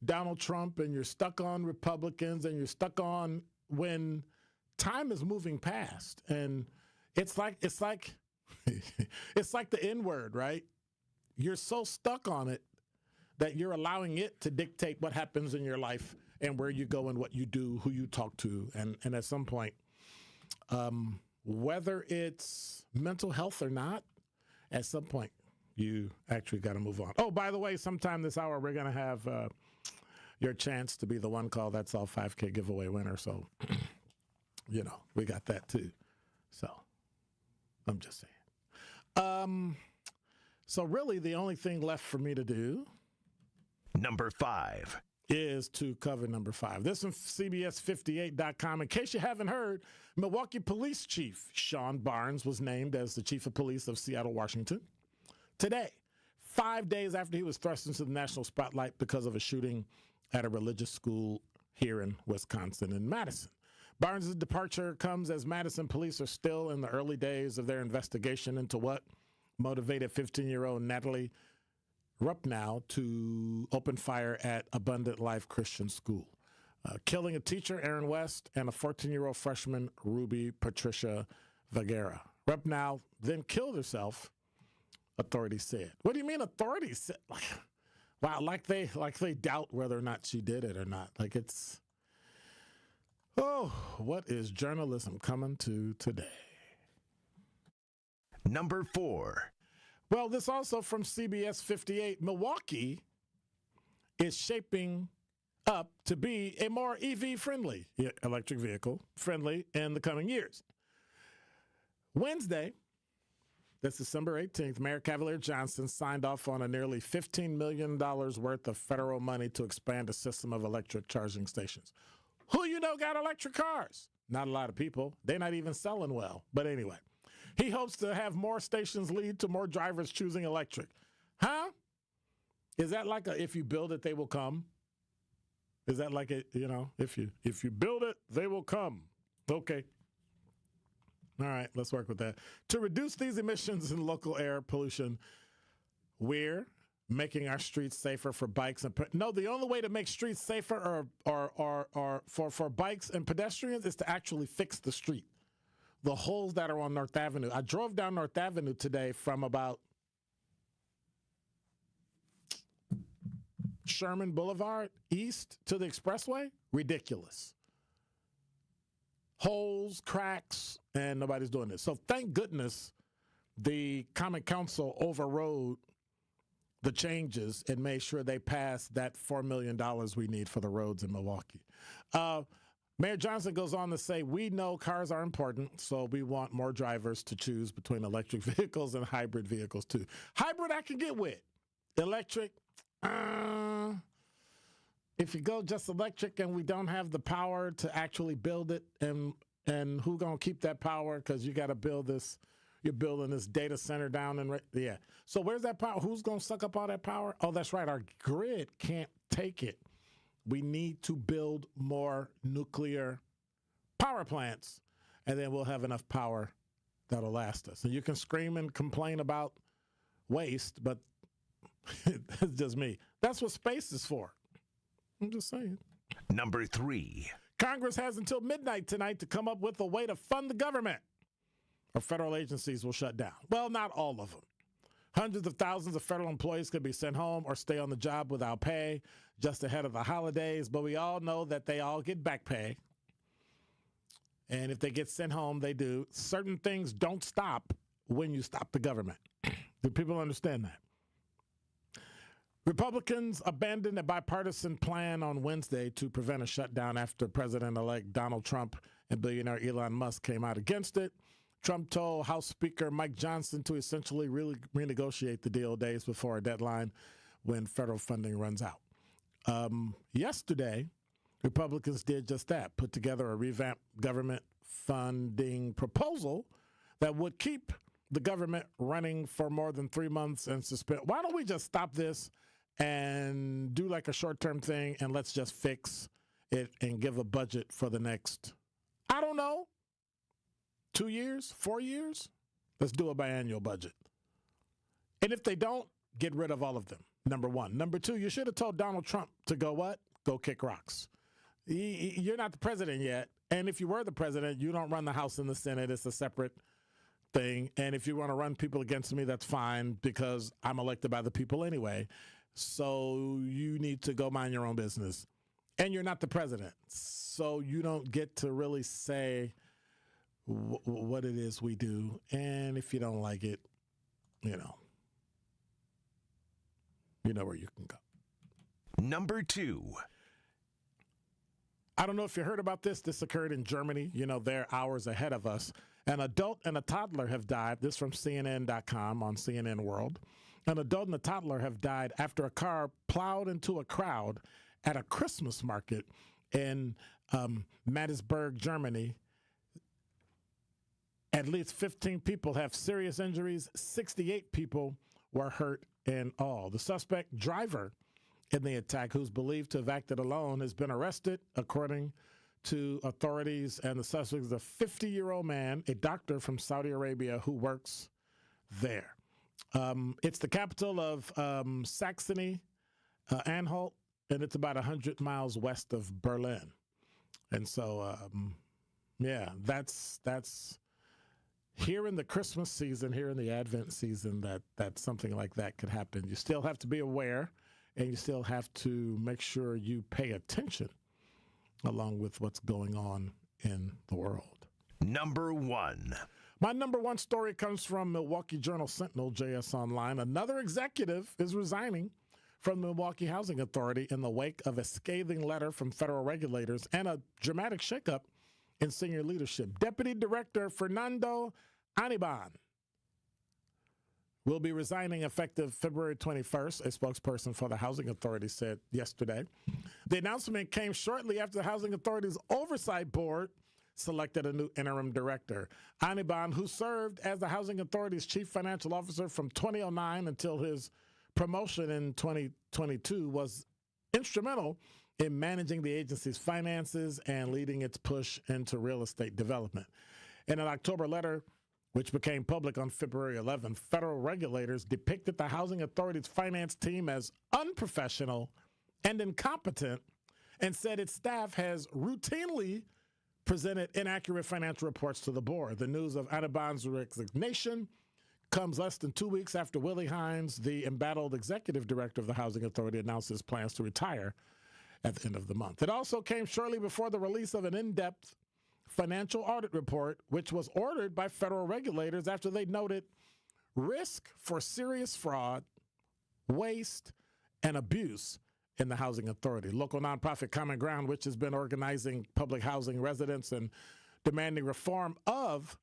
Donald Trump and you're stuck on Republicans and you're stuck on when time is moving past. And it's like it's like the N-word, right? You're so stuck on it that you're allowing it to dictate what happens in your life and where you go and what you do, who you talk to. And at some point, whether it's mental health or not, at some point, you actually got to move on. Oh, by the way, sometime this hour, we're going to have your chance to be the one call That's All 5K giveaway winner. So, we got that too. So, I'm just saying. So really, the only thing left for me to do, number 5, is to cover number 5. This is CBS58.com. In case you haven't heard, Milwaukee Police Chief Sean Barnes was named as the Chief of Police of Seattle, Washington, today, 5 days after he was thrust into the national spotlight because of a shooting at a religious school here in Wisconsin in Madison. Barnes' departure comes as Madison police are still in the early days of their investigation into what motivated 15-year-old Natalie Rupnow to open fire at Abundant Life Christian School, killing a teacher, Aaron West, and a 14-year-old freshman, Ruby Patricia Vergara. Rupnow then killed herself, authorities said. What do you mean authorities said? Wow, like they doubt whether or not she did it or not. Like it's, oh, what is journalism coming to today? Number 4. Well, this also from CBS 58. Milwaukee is shaping up to be a more EV-friendly, electric vehicle friendly in the coming years. Wednesday, that's December 18th, Mayor Cavalier Johnson signed off on a nearly $15 million worth of federal money to expand a system of electric charging stations. Who got electric cars? Not a lot of people. They're not even selling well. But anyway. He hopes to have more stations lead to more drivers choosing electric. Huh? Is that like if you build it, they will come? Is that like if you build it, they will come? Okay. All right, let's work with that. To reduce these emissions and local air pollution, we're making our streets safer for bikes and the only way to make streets safer or for bikes and pedestrians is to actually fix the street. The holes that are on North Avenue. I drove down North Avenue today from about Sherman Boulevard east to the expressway. Ridiculous. Holes, cracks, and nobody's doing this. So thank goodness the Common Council overrode the changes and made sure they passed that $4 million we need for the roads in Milwaukee. Mayor Johnson goes on to say, we know cars are important, so we want more drivers to choose between electric vehicles and hybrid vehicles, too. Hybrid I can get with. Electric, if you go just electric and we don't have the power to actually build it, and who's going to keep that power? Because you got to build this. You're building this data center down in, yeah. So where's that power? Who's going to suck up all that power? Oh, that's right. Our grid can't take it. We need to build more nuclear power plants, and then we'll have enough power that'll last us. And you can scream and complain about waste, but that's just me. That's what space is for. I'm just saying. Number 3. Congress has until midnight tonight to come up with a way to fund the government, or federal agencies will shut down. Well, not all of them. Hundreds of thousands of federal employees could be sent home or stay on the job without pay just ahead of the holidays, but we all know that they all get back pay. And if they get sent home, they do. Certain things don't stop when you stop the government. Do people understand that? Republicans abandoned a bipartisan plan on Wednesday to prevent a shutdown after President-elect Donald Trump and billionaire Elon Musk came out against it. Trump told House Speaker Mike Johnson to essentially renegotiate the deal days before a deadline when federal funding runs out. Yesterday, Republicans did just that, put together a revamped government funding proposal that would keep the government running for more than 3 months and suspend. Why don't we just stop this and do like a short-term thing, and let's just fix it and give a budget for the next, I don't know, 2 years, 4 years? Let's do a biannual budget. And if they don't, get rid of all of them, number one. Number two, you should have told Donald Trump to go what? Go kick rocks. You're not the president yet. And if you were the president, you don't run the House and the Senate. It's a separate thing. And if you want to run people against me, that's fine, because I'm elected by the people anyway. So you need to go mind your own business. And you're not the president. So you don't get to really say what it is we do. And if you don't like it, you know where you can go. Number 2. I don't know if you heard about this. This occurred in Germany. They're hours ahead of us. An adult and a toddler have died. This from CNN.com on CNN World. An adult and a toddler have died after a car plowed into a crowd at a Christmas market in Mattisburg, Germany. At least 15 people have serious injuries. 68 people were hurt in all. The suspect driver in the attack, who's believed to have acted alone, has been arrested, according to authorities. And the suspect is a 50-year-old man, a doctor from Saudi Arabia who works there. It's the capital of Saxony-Anhalt, and it's about 100 miles west of Berlin. And so, that's here in the Christmas season, here in the Advent season, that something like that could happen. You still have to be aware, and you still have to make sure you pay attention along with what's going on in the world. Number 1. My number 1 story comes from Milwaukee Journal Sentinel, JS Online. Another executive is resigning from the Milwaukee Housing Authority in the wake of a scathing letter from federal regulators and a dramatic shakeup in senior leadership. Deputy Director Fernando Aniban will be resigning effective February 21st, a spokesperson for the Housing Authority said yesterday. The announcement came shortly after the Housing Authority's Oversight Board selected a new interim director. Aniban, who served as the Housing Authority's chief financial officer from 2009 until his promotion in 2022, was instrumental in managing the agency's finances and leading its push into real estate development. In an October letter, which became public on February 11th, federal regulators depicted the Housing Authority's finance team as unprofessional and incompetent, and said its staff has routinely presented inaccurate financial reports to the board. The news of Aniban's resignation comes less than 2 weeks after Willie Hines, the embattled executive director of the Housing Authority, announced his plans to retire at the end of the month. It also came shortly before the release of an in-depth financial audit report, which was ordered by federal regulators after they noted risk for serious fraud waste, and abuse in the housing authority. Local nonprofit Common Ground, which has been organizing public housing residents and demanding reform of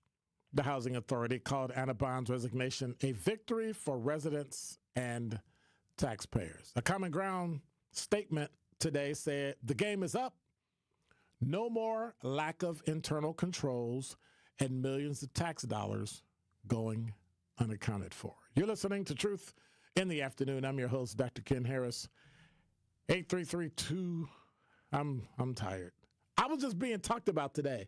the housing authority, called Anna Bond's resignation a victory for residents and taxpayers. A Common Ground statement today said, "The game is up. No more lack of internal controls and millions of tax dollars going unaccounted for." You're listening to Truth in the Afternoon. I'm your host, Dr. Ken Harris. 8332. I'm tired. I was just being talked about today.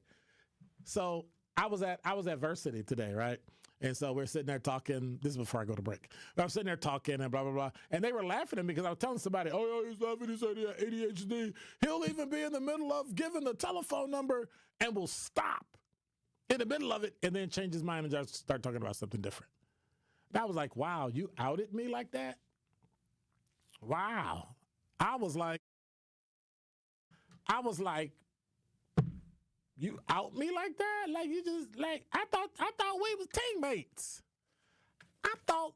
So I was at Varsity today, right? And so we're sitting there talking. This is before I go to break. I was sitting there talking and blah, blah, blah. And they were laughing at me because I was telling somebody, oh, yeah, he's laughing. He said he had ADHD. He'll even be in the middle of giving the telephone number and will stop in the middle of it and then change his mind and just start talking about something different. And I was like, wow, you outed me like that? Wow. I was like, you out me like that? Like, you just, like, I thought we was teammates. I thought.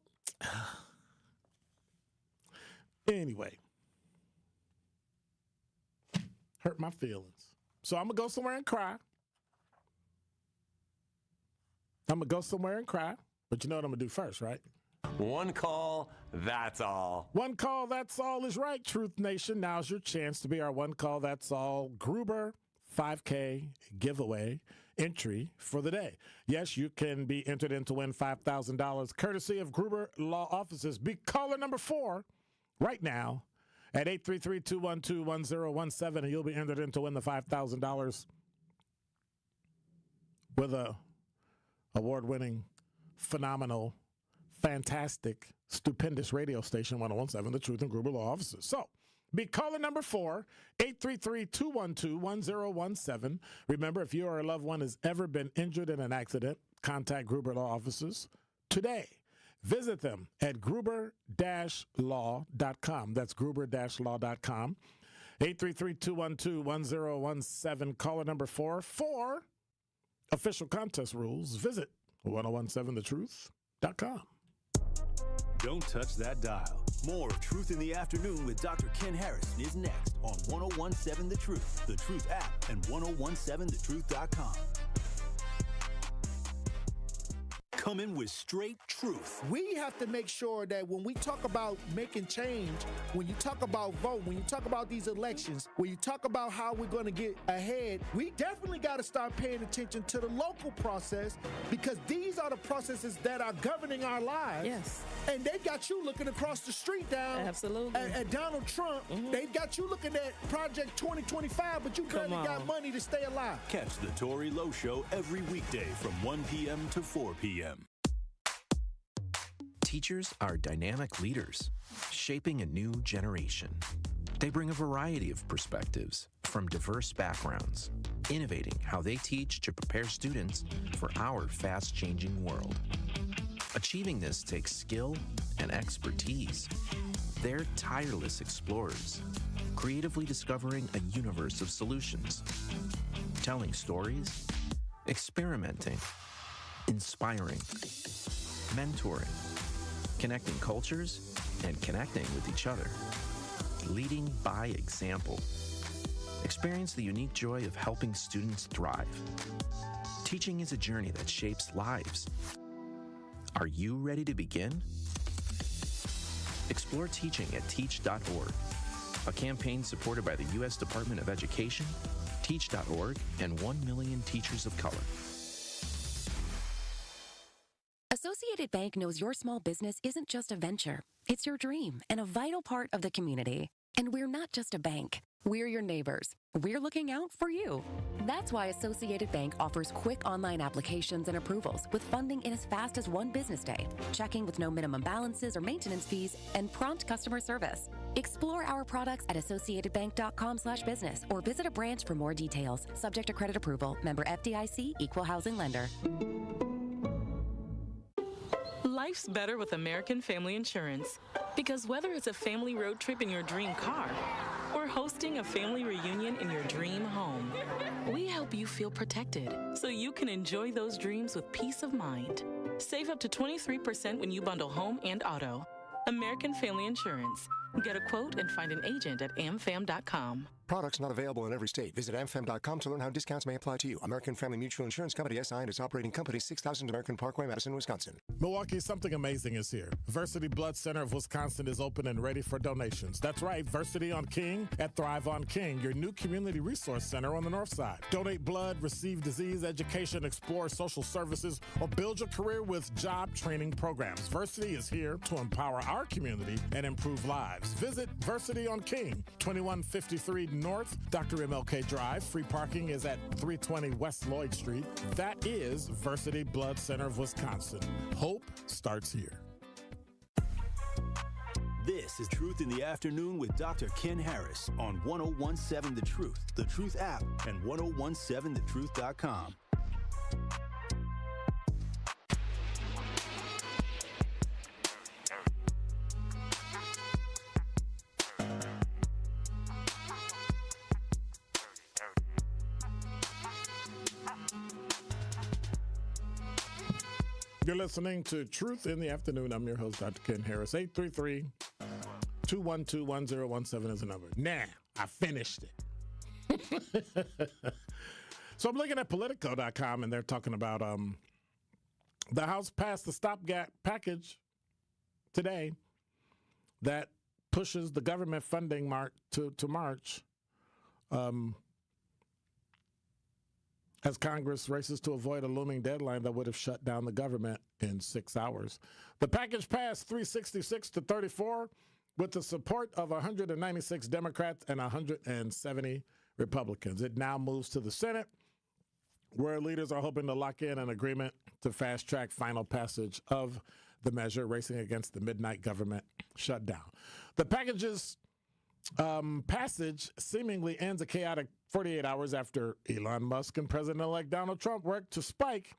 Anyway. Hurt my feelings. So I'm going to go somewhere and cry. But you know what I'm going to do first, right? One call, that's all. One call, that's all is right, Truth Nation. Now's your chance to be our one call, that's all Gruber 5K giveaway entry for the day. Yes, you can be entered in to win $5,000 courtesy of Gruber Law Offices. Be caller number 4 right now at 833-212-1017, and you'll be entered in to win the $5,000 with a award-winning, phenomenal, fantastic, stupendous radio station, 101.7 The Truth and Gruber Law Offices. So, be caller number 4, 833-212-1017. Remember, if you or a loved one has ever been injured in an accident, contact Gruber Law Offices today. Visit them at gruber-law.com. That's gruber-law.com. 833-212-1017. Caller number 4 for official contest rules. Visit 1017thetruth.com. Don't touch that dial. More of Truth in the Afternoon with Dr. Ken Harrison is next on 1017 The Truth, The Truth app, and 1017thetruth.com. Coming with straight truth. We have to make sure that when we talk about making change, when you talk about vote, when you talk about these elections, when you talk about how we're going to get ahead, we definitely got to start paying attention to the local process, because these are the processes that are governing our lives. Yes. And they got you looking across the street down at Donald Trump. Mm-hmm. They got you looking at Project 2025, but you barely got money to stay alive. Catch the Tory Lowe Show every weekday from 1 p.m. to 4 p.m. Teachers are dynamic leaders, shaping a new generation. They bring a variety of perspectives from diverse backgrounds, innovating how they teach to prepare students for our fast-changing world. Achieving this takes skill and expertise. They're tireless explorers, creatively discovering a universe of solutions, telling stories, experimenting, inspiring, mentoring, connecting cultures, and connecting with each other. Leading by example. Experience the unique joy of helping students thrive. Teaching is a journey that shapes lives. Are you ready to begin? Explore teaching at teach.org, a campaign supported by the U.S. Department of Education, teach.org, and 1 million teachers of color. Associated Bank knows your small business isn't just a venture. It's your dream and a vital part of the community. And we're not just a bank. We're your neighbors. We're looking out for you. That's why Associated Bank offers quick online applications and approvals with funding in as fast as 1 business day, checking with no minimum balances or maintenance fees, and prompt customer service. Explore our products at associatedbank.com/business or visit a branch for more details. Subject to credit approval. Member FDIC, Equal Housing Lender. Life's better with American Family Insurance, because whether it's a family road trip in your dream car or hosting a family reunion in your dream home, we help you feel protected so you can enjoy those dreams with peace of mind. Save up to 23% when you bundle home and auto. American Family Insurance. Get a quote and find an agent at amfam.com. Products not available in every state. Visit amfam.com to learn how discounts may apply to you. American Family Mutual Insurance Company, SI, and its operating company, 6000 American Parkway, Madison, Wisconsin. Milwaukee, something amazing is here. Versity Blood Center of Wisconsin is open and ready for donations. That's right, Versity on King at Thrive on King, your new community resource center on the north side. Donate blood, receive disease education, explore social services, or build your career with job training programs. Versity is here to empower our community and improve lives. Visit Versity on King, 2153 North, Dr. MLK Drive. Free parking is at 320 West Lloyd Street. That is Versity Blood Center of Wisconsin. Hope starts here. This is Truth in the Afternoon with Dr. Ken Harris on 1017 The Truth app, and 1017thetruth.com. You're listening to Truth in the Afternoon. I'm your host, Dr. Ken Harris. 833-212-1017 is the number. Nah, I finished it. So I'm looking at Politico.com, and they're talking about the House passed the stopgap package today that pushes the government funding to March. As Congress races to avoid a looming deadline that would have shut down the government in 6 hours. The package passed 366 to 34 with the support of 196 Democrats and 170 Republicans. It now moves to the Senate, where leaders are hoping to lock in an agreement to fast-track final passage of the measure, racing against the midnight government shutdown. The package's passage seemingly ends a chaotic 48 hours after Elon Musk and President-elect Donald Trump worked to spike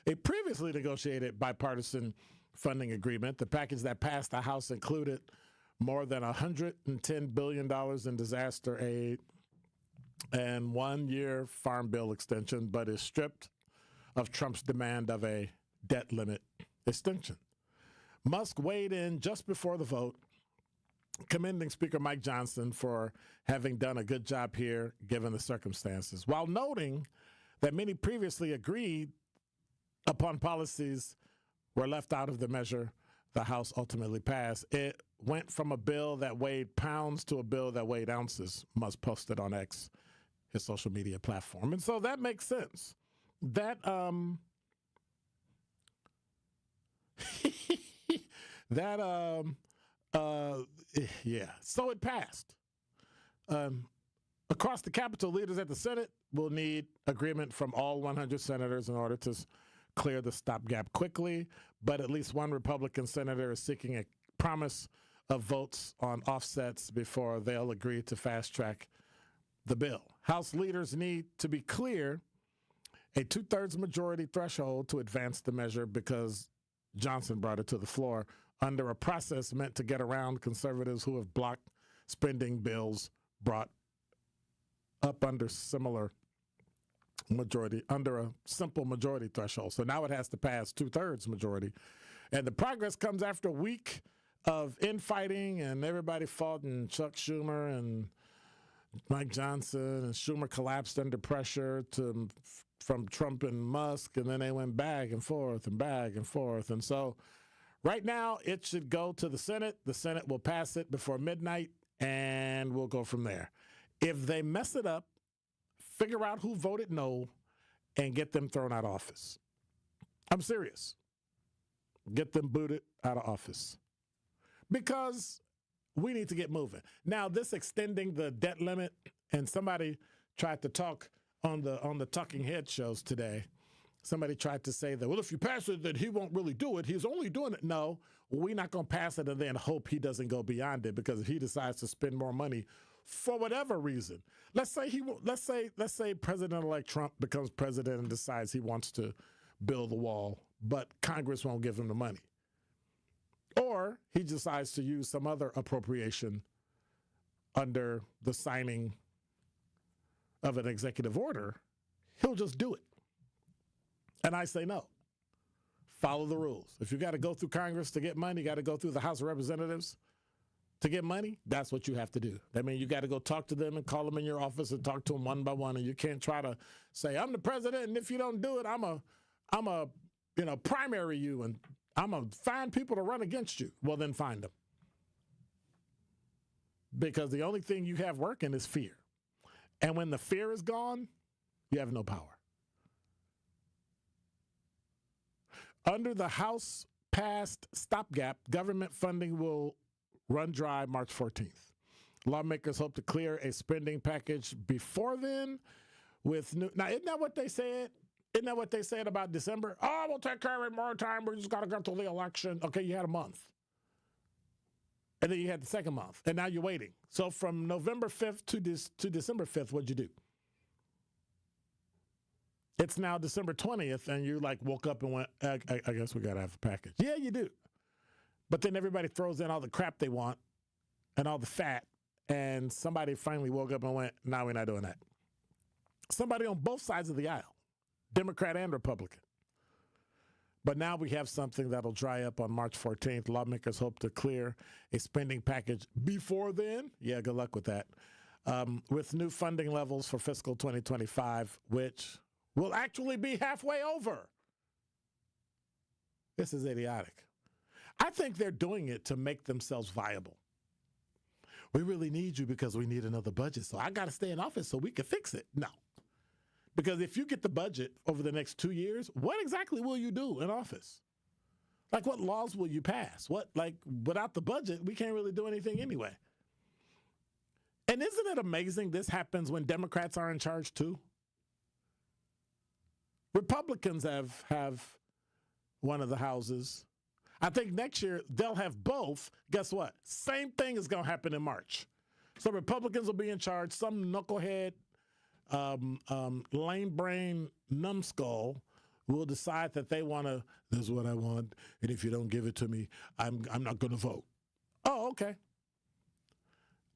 a previously negotiated bipartisan funding agreement. The package that passed the House included more than $110 billion in disaster aid and 1-year farm bill extension, but is stripped of Trump's demand of a debt limit extension. Musk weighed in just before the vote, commending Speaker Mike Johnson for having done a good job here given the circumstances, while noting that many previously agreed upon policies were left out of the measure the House ultimately passed. It went from a bill that weighed pounds to a bill that weighed ounces, Musk posted on X, his social media platform. And so that makes sense. So it passed. Across the Capitol, leaders at the Senate will need agreement from all 100 senators in order to clear the stopgap quickly, but at least one Republican senator is seeking a promise of votes on offsets before they'll agree to fast-track the bill. House leaders need to be clear a 2/3 majority threshold to advance the measure because Johnson brought it to the floor under a process meant to get around conservatives who have blocked spending bills brought up under a simple majority threshold. So now it has to pass 2/3 majority. And the progress comes after a week of infighting, and everybody fought, and Chuck Schumer and Mike Johnson, and Schumer collapsed under pressure from Trump and Musk, and then they went back and forth and back and forth. And so right now it should go to the Senate. The Senate will pass it before midnight, and we'll go from there. If they mess it up, figure out who voted no and get them thrown out of office. I'm serious. Get them booted out of office. Because we need to get moving. Now, this extending the debt limit, and somebody tried to talk on the Talking Head shows today. Somebody tried to say that, well, if you pass it, then he won't really do it. He's only doing it. No, we're not going to pass it and then hope he doesn't go beyond it, because if he decides to spend more money for whatever reason, let's say President-elect Trump becomes president and decides he wants to build the wall, but Congress won't give him the money. Or he decides to use some other appropriation under the signing of an executive order, he'll just do it. And I say no. follow the rules. If you got to go through Congress to get money, you got to go through the House of Representatives to get money, that's what you have to do. That means you got to go talk to them and call them in your office and talk to them one by one. And you can't try to say, I'm the president, and if you don't do it, I'm a primary you, and I'm going to find people to run against you. Well, then find them. Because the only thing you have working is fear. And when the fear is gone, you have no power. Under the House-passed stopgap, government funding will run dry March 14th. Lawmakers hope to clear a spending package before then with new... Now, isn't that what they said? Isn't that what they said about December? Oh, we'll take care of it more time. We just got to go to the election. Okay, you had a month. And then you had the second month. And now you're waiting. So from November 5th to December 5th, what'd you do? It's now December 20th, and you woke up and went, I guess we got to have a package. Yeah, you do. But then everybody throws in all the crap they want and all the fat, and somebody finally woke up and went, no, we're not doing that. Somebody on both sides of the aisle, Democrat and Republican. But now we have something that'll dry up on March 14th. Lawmakers hope to clear a spending package before then. Yeah, good luck with that. With new funding levels for fiscal 2025, which will actually be halfway over. This is idiotic. I think they're doing it to make themselves viable. We really need you because we need another budget, so I got to stay in office so we can fix it. No. Because if you get the budget over the next 2 years, what exactly will you do in office? What laws will you pass? Without the budget, we can't really do anything anyway. And isn't it amazing this happens when Democrats are in charge too? Republicans have one of the houses. I think next year they'll have both. Guess what? Same thing is going to happen in March. So Republicans will be in charge. Some knucklehead, lame brain numbskull will decide that they want to, this is what I want, and if you don't give it to me, I'm not going to vote. Oh, okay.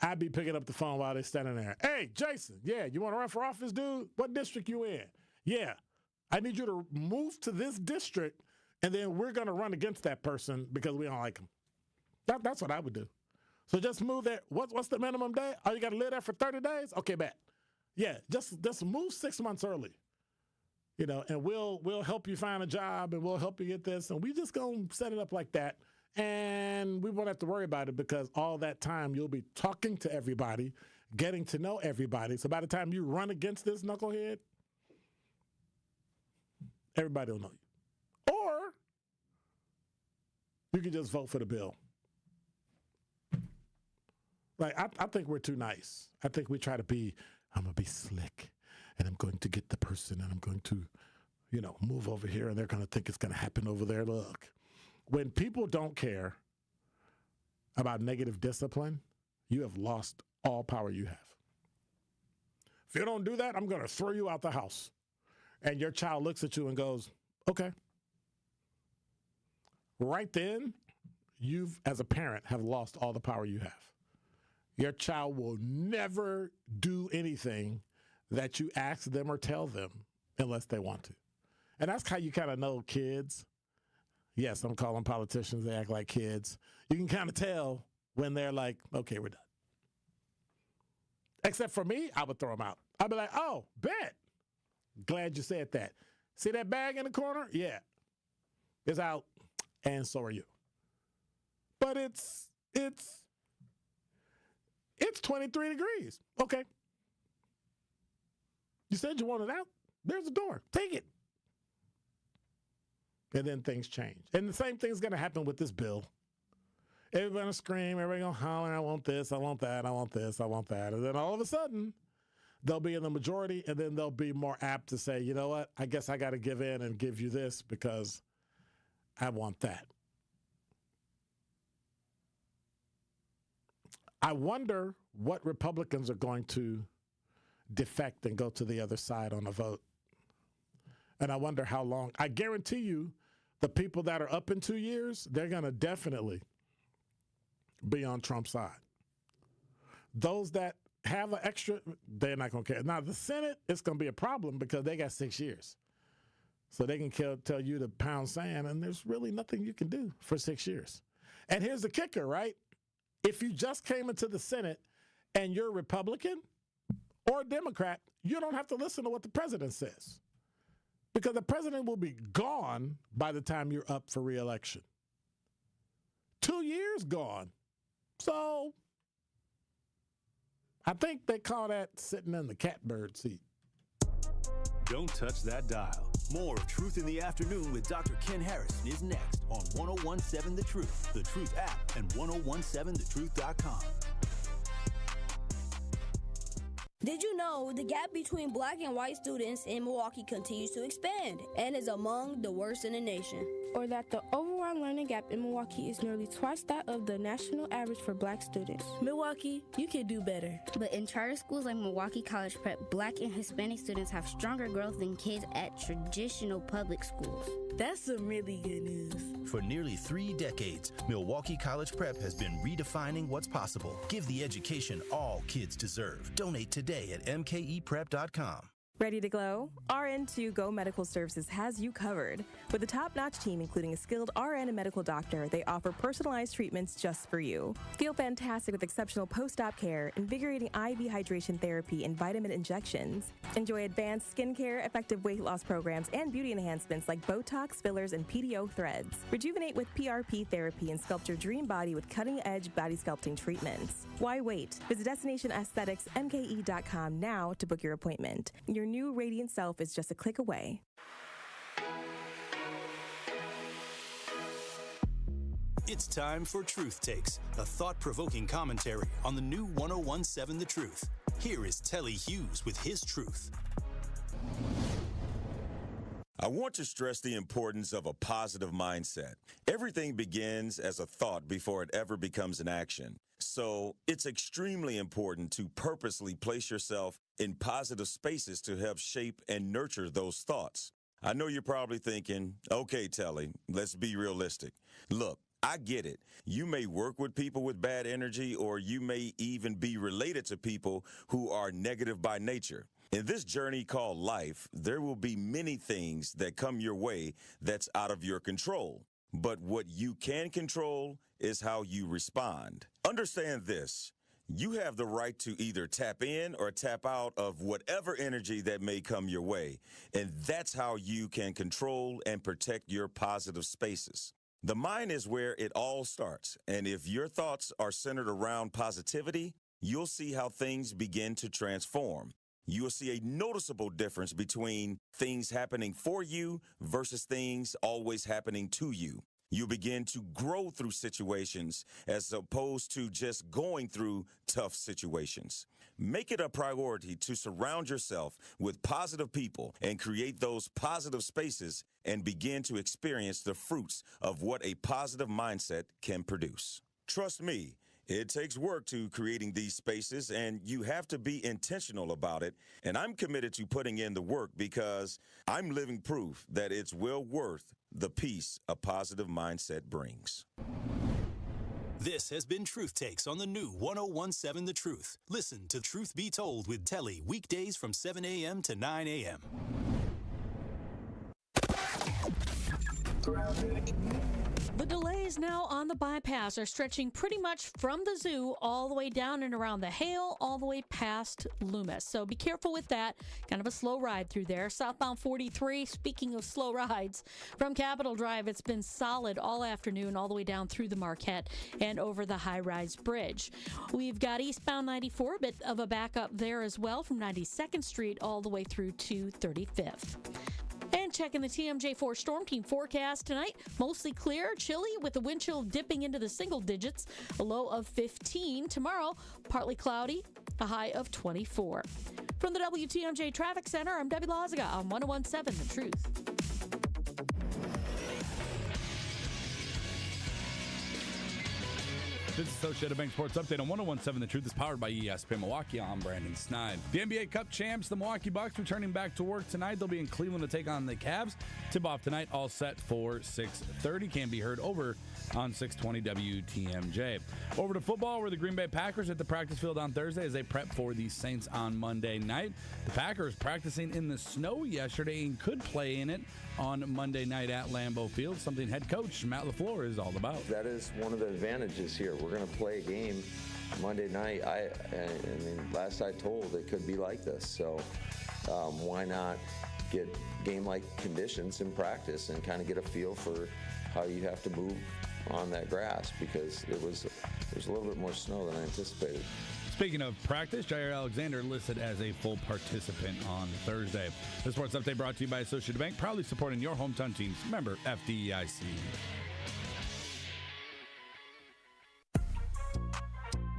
I'd be picking up the phone while they're standing there. Hey, Jason, yeah, you want to run for office, dude? What district you in? Yeah, I need you to move to this district, and then we're going to run against that person because we don't like them. That's what I would do. So just move there. What's the minimum day? Oh, you got to live there for 30 days? Okay, bet. Yeah, just move 6 months early. And we'll help you find a job, and we'll help you get this, and we just going to set it up like that. And we won't have to worry about it because all that time you'll be talking to everybody, getting to know everybody. So by the time you run against this knucklehead, everybody will know you. Or you can just vote for the bill. I think we're too nice. I think we try to be, I'm going to be slick, and I'm going to get the person, and I'm going to, move over here, and they're going to think it's going to happen over there. Look. When people don't care about negative discipline, you have lost all power you have. If you don't do that, I'm going to throw you out the house. And your child looks at you and goes, okay. Right then, you, as a parent, have lost all the power you have. Your child will never do anything that you ask them or tell them unless they want to. And that's how you kind of know kids. Yes, I'm calling politicians. They act like kids. You can kind of tell when they're like, okay, we're done. Except for me, I would throw them out. I'd be like, oh, bet. Glad you said that. See that bag in the corner? Yeah. It's out, and so are you. But it's 23 degrees. Okay. You said you wanted out? There's the door. Take it. And then things change. And the same thing's going to happen with this bill. Everybody's going to scream. Everybody's going to holler, I want this, I want that, I want this, I want that. And then all of a sudden, they'll be in the majority, and then they'll be more apt to say, you know what, I guess I got to give in and give you this because I want that. I wonder what Republicans are going to defect and go to the other side on a vote. And I wonder how long. I guarantee you, the people that are up in 2 years, they're going to definitely be on Trump's side. Those that have an extra, they're not going to care. Now, the Senate, it's going to be a problem because they got 6 years. so they can tell you to pound sand, and there's really nothing you can do for 6 years. And here's the kicker, right? If you just came into the Senate and you're Republican or Democrat, you don't have to listen to what the president says, because the president will be gone by the time you're up for re-election. 2 years gone. So I think they call that sitting in the catbird seat. Don't touch that dial. More of Truth in the Afternoon with Dr. Ken Harrison is next on 1017 The Truth, The Truth app, and 1017thetruth.com. Did you know the gap between black and white students in Milwaukee continues to expand and is among the worst in the nation? Or that the overall learning gap in Milwaukee is nearly twice that of the national average for black students? Milwaukee, you can do better. But in charter schools like Milwaukee College Prep, black and Hispanic students have stronger growth than kids at traditional public schools. That's some really good news. For nearly 3 decades, Milwaukee College Prep has been redefining what's possible. Give the education all kids deserve. Donate today at mkeprep.com. Ready to glow? RN2 Go Medical Services has you covered. With a top-notch team, including a skilled RN and medical doctor, they offer personalized treatments just for you. Feel fantastic with exceptional post-op care, invigorating IV hydration therapy, and vitamin injections. Enjoy advanced skincare, effective weight loss programs, and beauty enhancements like Botox, fillers, and PDO threads. Rejuvenate with PRP therapy and sculpt your dream body with cutting-edge body sculpting treatments. Why wait? Visit DestinationAestheticsMKE.com now to book your appointment. Your new radiant self is just a click away. It's time for Truth Takes, a thought-provoking commentary on the new 1017 The Truth. Here is Telly Hughes with his truth. I want to stress the importance of a positive mindset. Everything begins as a thought before it ever becomes an action. So it's extremely important to purposely place yourself in positive spaces to help shape and nurture those thoughts. I know you're probably thinking, okay, Telly, let's be realistic. Look, I get it. You may work with people with bad energy, or you may even be related to people who are negative by nature. In this journey called life, there will be many things that come your way that's out of your control. But what you can control is how you respond. Understand this. You have the right to either tap in or tap out of whatever energy that may come your way. And that's how you can control and protect your positive spaces. The mind is where it all starts. And if your thoughts are centered around positivity, you'll see how things begin to transform. You'll see a noticeable difference between things happening for you versus things always happening to you. You begin to grow through situations as opposed to just going through tough situations. Make it a priority to surround yourself with positive people and create those positive spaces and begin to experience the fruits of what a positive mindset can produce. Trust me, it takes work to creating these spaces, and you have to be intentional about it. And I'm committed to putting in the work because I'm living proof that it's well worth the peace a positive mindset brings. This has been Truth Takes on the new 1017 The Truth. Listen to Truth Be Told with Telly weekdays from 7 a.m. to 9 a.m. The delays now on the bypass are stretching pretty much from the zoo all the way down and around the Hale, all the way past Loomis. So be careful with that. Kind of a slow ride through there. Southbound 43, speaking of slow rides, from Capitol Drive, it's been solid all afternoon, all the way down through the Marquette and over the high-rise bridge. We've got eastbound 94, a bit of a backup there as well from 92nd Street all the way through to 35th. And checking the TMJ4 Storm Team forecast tonight, mostly clear, chilly with the wind chill dipping into the single digits, a low of 15. Tomorrow, partly cloudy, a high of 24. From the WTMJ Traffic Center, I'm Debbie Lazaga on 1017 The Truth. This is Associated Bank Sports Update on 1017 The Truth is powered by ESPN Milwaukee. I'm Brandon Snide. The NBA Cup champs, the Milwaukee Bucks, returning back to work tonight. They'll be in Cleveland to take on the Cavs. Tip-off tonight, all set for 6:30. Can be heard over on 620 WTMJ. Over to football, where the Green Bay Packers hit the practice field on Thursday as they prep for the Saints on Monday night. The Packers practicing in the snow yesterday and could play in it on Monday night at Lambeau Field, something head coach Matt LaFleur is all about. That is one of the advantages here. We're going to play a game Monday night. I mean, last I told, it could be like this. So why not get game-like conditions in practice and kind of get a feel for how you have to move on that grass, because there's a little bit more snow than I anticipated. Speaking of practice, Jair Alexander listed as a full participant on Thursday. The Sports Update brought to you by Associated Bank, proudly supporting your hometown teams. Member FDIC.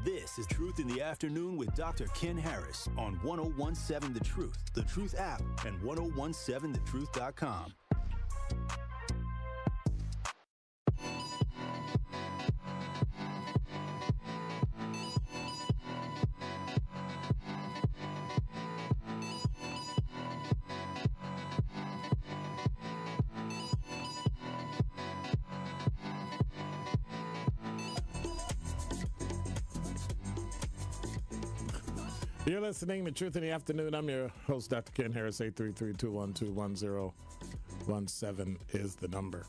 This is Truth in the Afternoon with Dr. Ken Harris on 1017 The Truth app, and 1017thetruth.com. You're listening to Truth in the Afternoon. I'm your host, Dr. Ken Harris. 833-212-1017 is the number.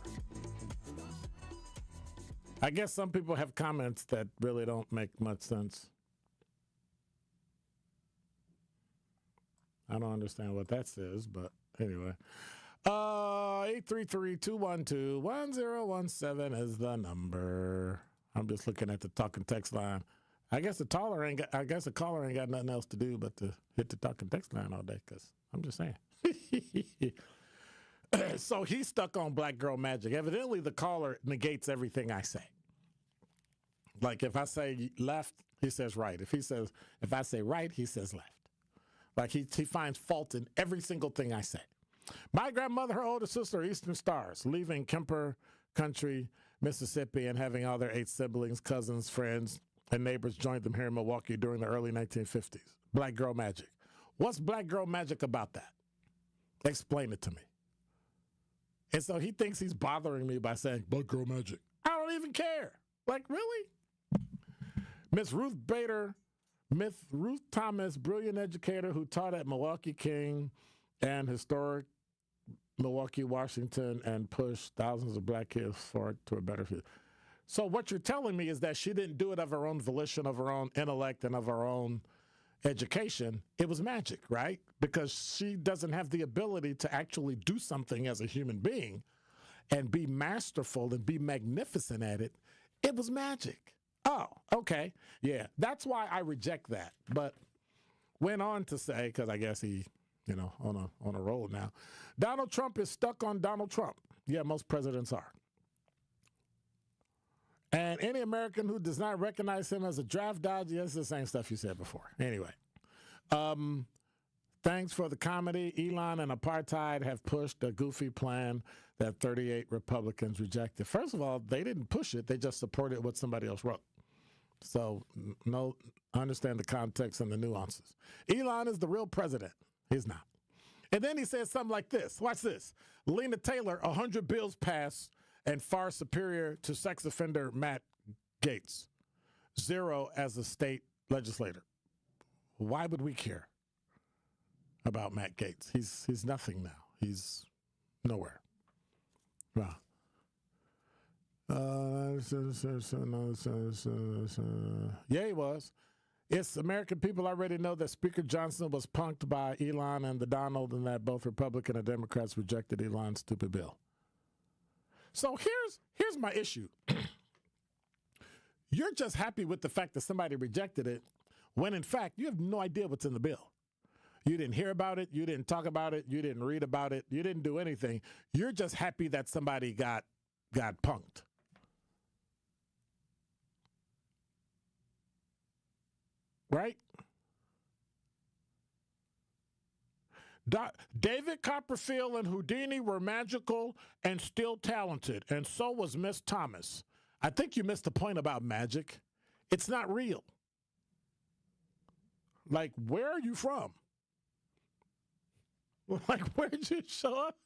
I guess some people have comments that really don't make much sense. I don't understand what that says, but anyway. 833-212-1017 is the number. I'm just looking at the talk and text line. I guess the caller ain't got nothing else to do but to hit the talk and text line all day, because I'm just saying. So he's stuck on Black Girl Magic. Evidently, the caller negates everything I say. Like if I say left, he says right. If I say right, he says left. Like he finds fault in every single thing I say. My grandmother, her older sister, are Eastern Stars, leaving Kemper Country, Mississippi, and having all their 8 siblings, cousins, friends, and neighbors joined them here in Milwaukee during the early 1950s. Black Girl Magic. What's Black Girl Magic about that? Explain it to me. And so he thinks he's bothering me by saying, Black Girl Magic. I don't even care. Like, really? Miss Ruth Thomas, brilliant educator who taught at Milwaukee King and historic Milwaukee, Washington, and pushed thousands of black kids forward to a better future. So what you're telling me is that she didn't do it of her own volition, of her own intellect, and of her own education. It was magic, right? Because she doesn't have the ability to actually do something as a human being and be masterful and be magnificent at it. It was magic. Oh, okay. Yeah, that's why I reject that. But went on to say, because I guess he, on a roll now, Donald Trump is stuck on Donald Trump. Yeah, most presidents are. And any American who does not recognize him as a draft dodger, it's the same stuff you said before. Anyway, thanks for the comedy. Elon and apartheid have pushed a goofy plan that 38 Republicans rejected. First of all, they didn't push it. They just supported what somebody else wrote. So, understand the context and the nuances. Elon is the real president. He's not. And then he says something like this. Watch this. Lena Taylor, 100 bills passed and far superior to sex offender Matt Gaetz. 0 as a state legislator. Why would we care about Matt Gaetz? He's nothing now. He's nowhere. Wow. Yeah, he was. It's American people already know that Speaker Johnson was punked by Elon and the Donald, and that both Republican and Democrats rejected Elon's stupid bill. So here's my issue. You're just happy with the fact that somebody rejected it, when in fact you have no idea what's in the bill. You didn't hear about it. You didn't talk about it. You didn't read about it. You didn't do anything. You're just happy that somebody got punked. Right? David Copperfield and Houdini were magical and still talented, and so was Miss Thomas. I think you missed the point about magic. It's not real. Like, where are you from? Like, where did you show up?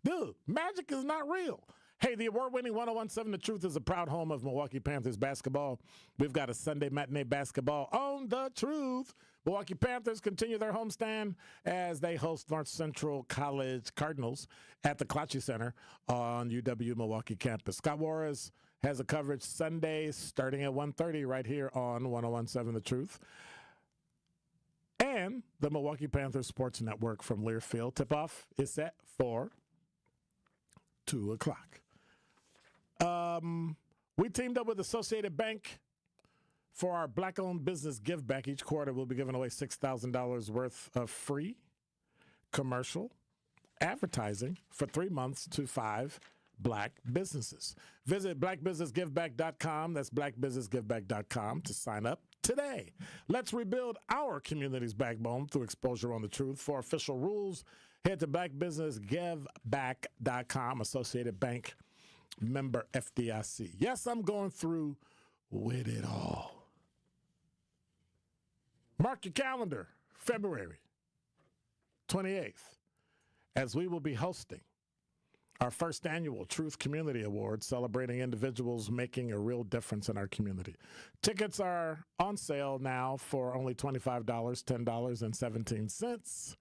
Dude, magic is not real. Hey, the award-winning 101.7 The Truth is a proud home of Milwaukee Panthers basketball. We've got a Sunday matinee basketball on The Truth. Milwaukee Panthers continue their homestand as they host North Central College Cardinals at the Klatsche Center on UW Milwaukee campus. Scott Warres has a coverage Sunday starting at 1:30 right here on 101.7 The Truth. And the Milwaukee Panthers Sports Network from Learfield. Tip-off is set for 2 o'clock. We teamed up with Associated Bank for our Black-owned business give back. Each quarter, we'll be giving away $6,000 worth of free commercial advertising for 3 months to 5 Black businesses. Visit blackbusinessgiveback.com. That's blackbusinessgiveback.com to sign up today. Let's rebuild our community's backbone through exposure on the truth. For official rules, head to blackbusinessgiveback.com. Associated Bank, member FDIC. Yes, I'm going through with it all. Mark your calendar, February 28th, as we will be hosting our first annual Truth Community Awards, celebrating individuals making a real difference in our community. Tickets are on sale now for only $25, $10.17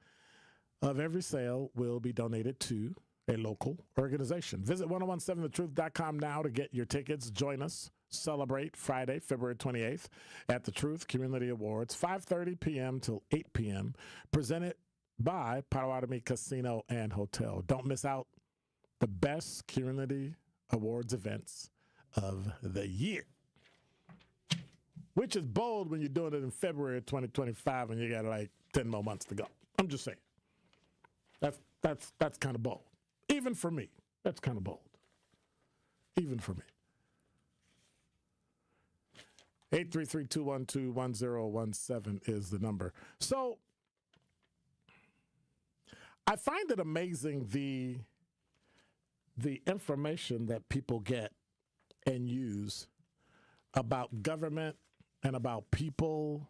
of every sale will be donated to a local organization. Visit 1017thetruth.com now to get your tickets. Join us. Celebrate Friday, February 28th at the Truth Community Awards, 5:30 p.m. till 8 p.m., presented by Potawatomi Casino and Hotel. Don't miss out. The best community awards events of the year, which is bold when you're doing it in February of 2025 and you got like 10 more months to go. I'm just saying. That's kind of bold. Even for me, that's kind of bold. Even for me. 833-212-1017 is the number. So I find it amazing the information that people get and use about government and about people,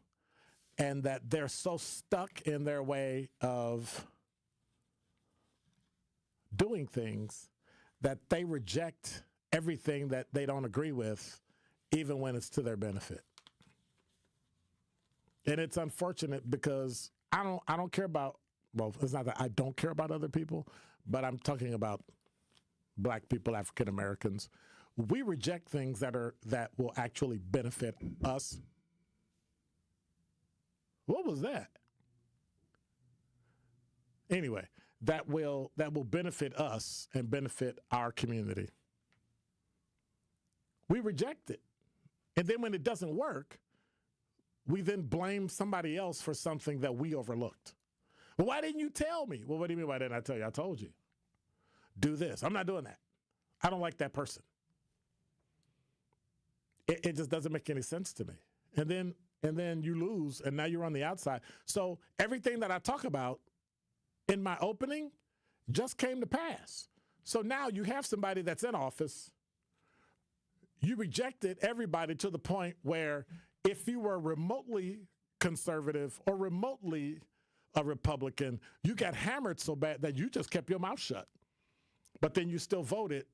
and that they're so stuck in their way of doing things that they reject everything that they don't agree with, even when it's to their benefit. And it's unfortunate because I don't care about, well, it's not that I don't care about other people, but I'm talking about Black people, African Americans. We reject things that will actually benefit us. What was that? Anyway, that will benefit us and benefit our community. We reject it. And then when it doesn't work, we then blame somebody else for something that we overlooked. Well, why didn't you tell me? Well, what do you mean, why didn't I tell you? I told you. Do this. I'm not doing that. I don't like that person. It just doesn't make any sense to me. And then you lose, and now you're on the outside. So everything that I talk about in my opening just came to pass. So now you have somebody that's in office. You rejected everybody to the point where if you were remotely conservative or remotely a Republican, you got hammered so bad that you just kept your mouth shut. But then you still voted,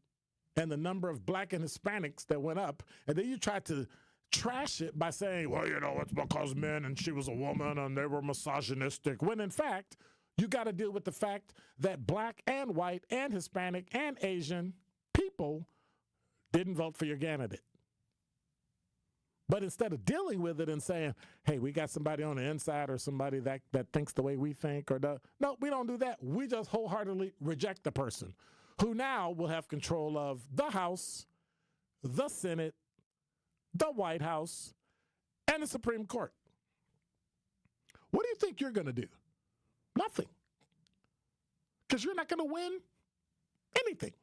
and the number of Black and Hispanics that went up, and then you tried to trash it by saying, well, you know, it's because men and she was a woman and they were misogynistic, when in fact, you got to deal with the fact that Black and white and Hispanic and Asian people didn't vote for your candidate. But instead of dealing with it and saying, hey, we got somebody on the inside or somebody that thinks the way we think, no, we don't do that. We just wholeheartedly reject the person who now will have control of the House, the Senate, the White House, and the Supreme Court. What do you think you're going to do? Nothing. Because you're not going to win anything.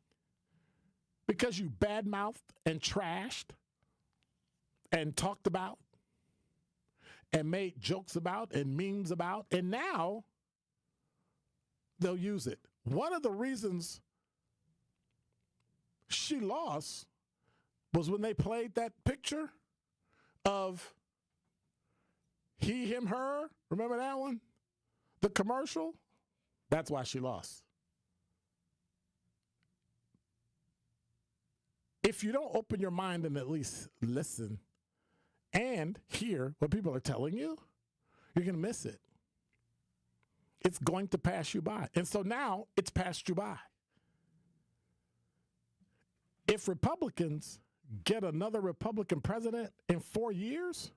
Because you badmouthed and trashed and talked about and made jokes about and memes about, and now they'll use it. One of the reasons she lost was when they played that picture of he, him, her. Remember that one? The commercial? That's why she lost. if you don't open your mind and at least listen and hear what people are telling you, you're going to miss it. It's going to pass you by. And so now it's passed you by. If Republicans get another Republican president in 4 years,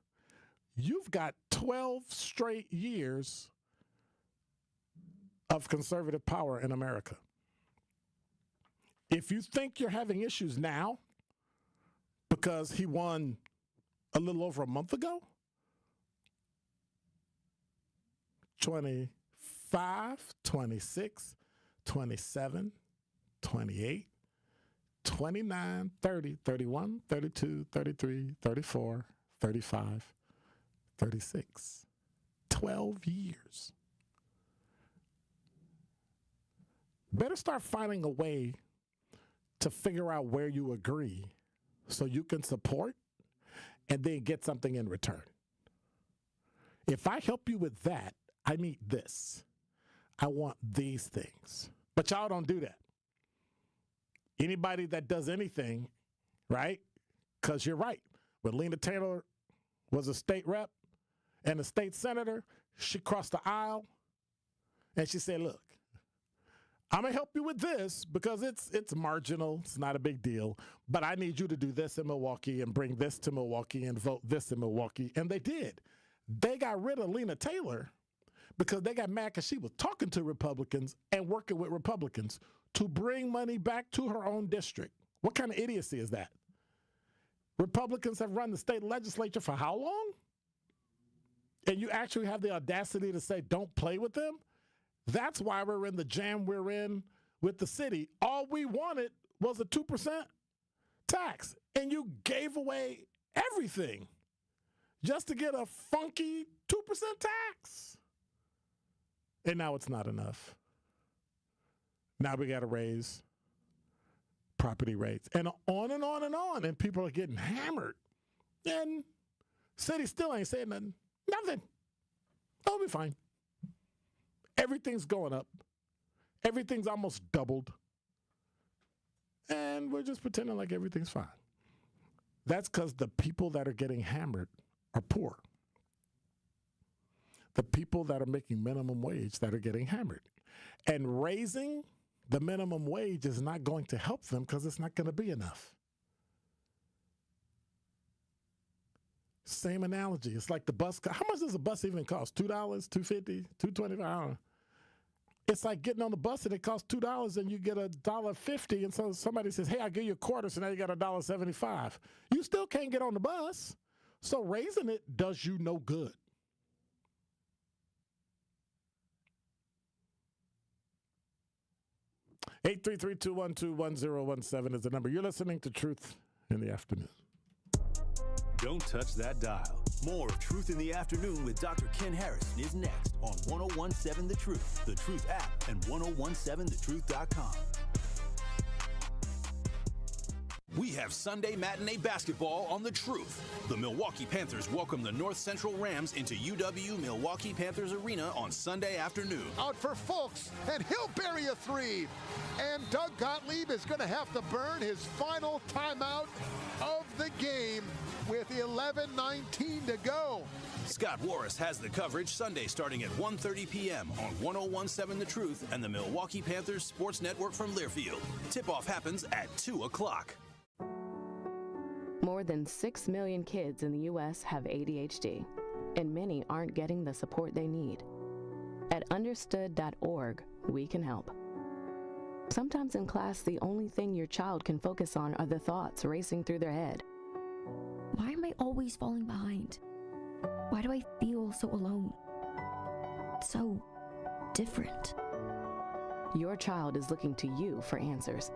you've got 12 straight years of conservative power in America. If you think you're having issues now because he won a little over a month ago, 25, 26, 27, 28, 29, 30, 31, 32, 33, 34, 35, 36. 12 years. Better start finding a way to figure out where you agree so you can support and then get something in return. If I help you with that, I need this. I want these things. But y'all don't do that. Anybody that does anything, right? Because you're right. When Lena Taylor was a state rep and a state senator, she crossed the aisle and she said, look, I'm going to help you with this because it's marginal. It's not a big deal. But I need you to do this in Milwaukee and bring this to Milwaukee and vote this in Milwaukee. And they did. They got rid of Lena Taylor because they got mad because she was talking to Republicans and working with Republicans to bring money back to her own district. What kind of idiocy is that? Republicans have run the state legislature for how long? And you actually have the audacity to say, don't play with them? That's why we're in the jam we're in with the city. All we wanted was a 2% tax, and you gave away everything just to get a funky 2% tax. And now it's not enough. Now we got to raise property rates, and on and on and on, and people are getting hammered. And city still ain't saying nothing. Nothing. It'll be fine. Everything's going up. Everything's almost doubled. And we're just pretending like everything's fine. That's because the people that are getting hammered are poor. The people that are making minimum wage that are getting hammered. And raising the minimum wage is not going to help them because it's not going to be enough. Same analogy. It's like the bus. How much does a bus even cost? $2, $2.50, $2.25? I don't know. It's like getting on the bus and it costs $2 and you get $1.50, and so somebody says, hey, I'll give you a quarter, so now you got $1.75. You still can't get on the bus, so raising it does you no good. Eight 833-212-1017 is the number. You're listening to Truth in the Afternoon. Don't touch that dial. More of Truth in the Afternoon with Dr. Ken Harrison is next on 1017 The Truth, The Truth app, and 1017thetruth.com. We have Sunday matinee basketball on The Truth. The Milwaukee Panthers welcome the North Central Rams into UW Milwaukee Panthers Arena on Sunday afternoon. Out for Fulks, and he'll bury a three. And Doug Gottlieb is going to have to burn his final timeout of the game with 11:19 to go. Scott Warris has the coverage Sunday starting at 1:30 p.m. on 1017 The Truth and the Milwaukee Panthers Sports Network from Learfield. Tip-off happens at 2 o'clock. More than 6 million kids in the U.S. have ADHD, and many aren't getting the support they need. At understood.org, we can help. Sometimes in class, the only thing your child can focus on are the thoughts racing through their head. Why am I always falling behind? Why do I feel so alone? So different. Your child is looking to you for answers.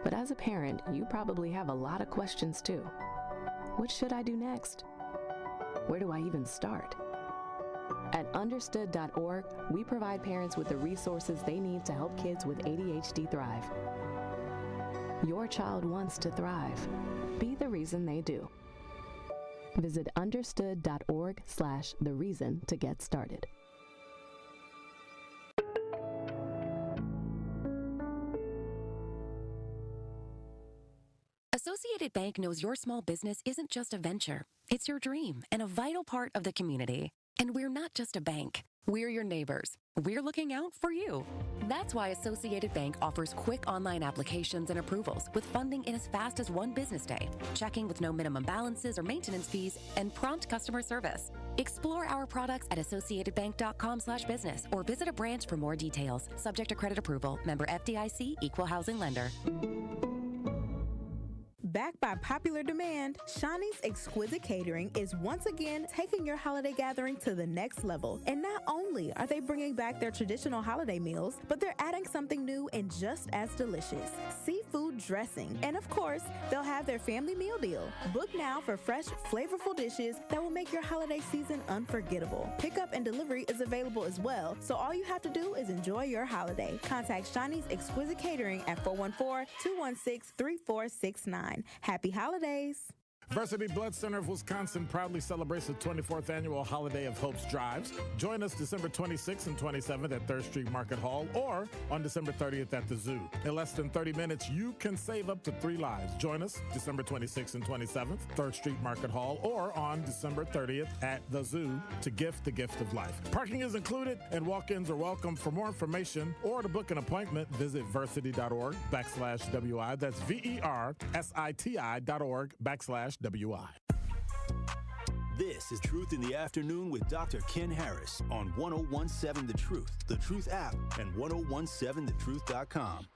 But as a parent, you probably have a lot of questions too. What should I do next? Where do I even start? At understood.org, we provide parents with the resources they need to help kids with ADHD thrive. Your child wants to thrive. Be the reason they do. Visit understood.org/the reason to get started. Associated Bank knows your small business isn't just a venture. It's your dream and a vital part of the community. And we're not just a bank. We're your neighbors. We're looking out for you. That's why Associated Bank offers quick online applications and approvals with funding in as fast as one business day, checking with no minimum balances or maintenance fees, and prompt customer service. Explore our products at associatedbank.com/business or visit a branch for more details. Subject to credit approval. Member FDIC, Equal Housing Lender. Backed by popular demand, Shawnee's Exquisite Catering is once again taking your holiday gathering to the next level. And not only are they bringing back their traditional holiday meals, but they're adding something new and just as delicious: seafood dressing. And of course, they'll have their family meal deal. Book now for fresh, flavorful dishes that will make your holiday season unforgettable. Pickup and delivery is available as well, so all you have to do is enjoy your holiday. Contact Shawnee's Exquisite Catering at 414-216-3469. Happy holidays. Varsity Blood Center of Wisconsin proudly celebrates the 24th annual Holiday of Hope's Drives. Join us December 26th and 27th at 3rd Street Market Hall or on December 30th at the Zoo. In less than 30 minutes, you can save up to 3 lives. Join us December 26th and 27th, 3rd Street Market Hall or on December 30th at the Zoo to gift the gift of life. Parking is included and walk-ins are welcome. For more information or to book an appointment, visit versity.org/WI. That's VERSITI.org/WI. This is Truth in the Afternoon with Dr. Ken Harris on 1017 The Truth, The Truth app, and 1017thetruth.com.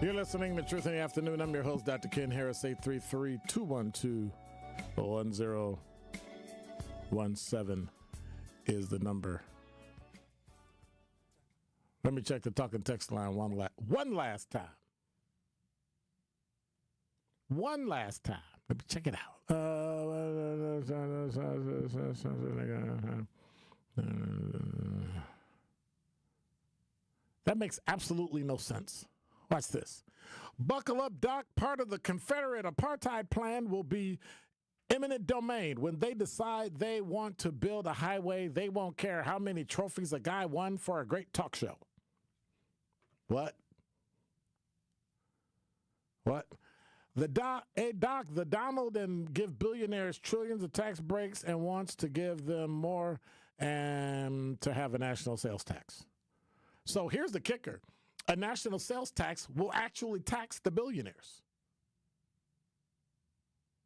You're listening to Truth in the Afternoon. I'm your host, Dr. Ken Harris. 833-212-1017 is the number. Let me check the talking text line one last time. One last time. Let me check it out. That makes absolutely no sense. Watch this. Buckle up, Doc. Part of the Confederate apartheid plan will be eminent domain. When they decide they want to build a highway, they won't care how many trophies a guy won for a great talk show. What? The Donald and give billionaires trillions of tax breaks and wants to give them more and to have a national sales tax. So here's the kicker. A national sales tax will actually tax the billionaires.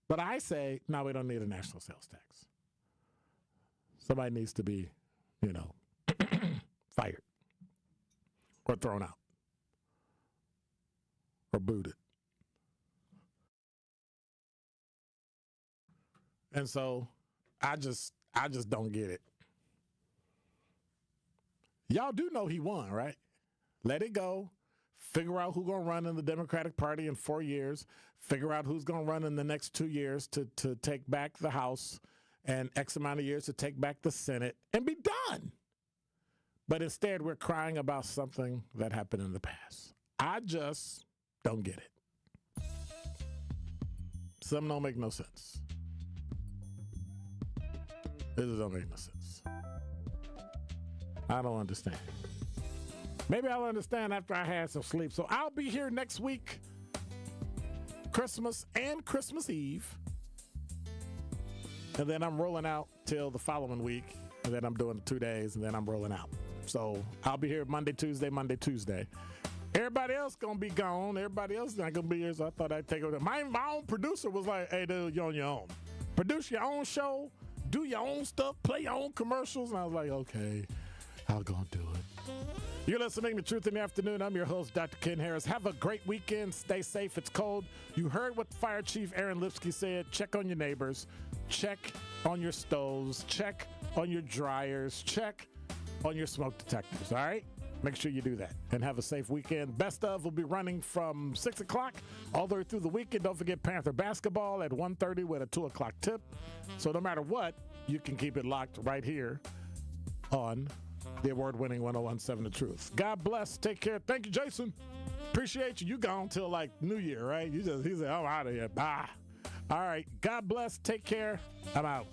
But I say, no, we don't need a national sales tax. Somebody needs to be, fired or thrown out or booted. And so I just don't get it. Y'all do know he won, right? Let it go. Figure out who's going to run in the Democratic Party in 4 years. Figure out who's going to run in the next 2 years to take back the House and X amount of years to take back the Senate and be done. But instead, we're crying about something that happened in the past. I just don't get it. Some don't make no sense. This don't make no sense. I don't understand. Maybe I'll understand after I had some sleep. So I'll be here next week, Christmas and Christmas Eve. And then I'm rolling out till the following week. And then I'm doing the 2 days, and then I'm rolling out. So I'll be here Monday, Tuesday. Everybody else going to be gone. Everybody else not going to be here, so I thought I'd take over. My own producer was like, hey, dude, you're on your own. Produce your own show, do your own stuff, play your own commercials. And I was like, okay, I'll go do it. You're listening to Truth in the Afternoon. I'm your host, Dr. Ken Harris. Have a great weekend. Stay safe. It's cold. You heard what Fire Chief Aaron Lipski said. Check on your neighbors. Check on your stoves. Check on your dryers. Check on your smoke detectors. All right? make sure you do that and have a safe weekend. Best of will be running from 6 o'clock all the way through the weekend. Don't forget Panther basketball at 1:30 with a 2 o'clock tip. So no matter what, you can keep it locked right here on the award-winning 101.7 The Truth. God bless. Take care. Thank you, Jason. Appreciate you. You gone till like New Year, right? He said, I'm out of here. Bye. All right. God bless. Take care. I'm out.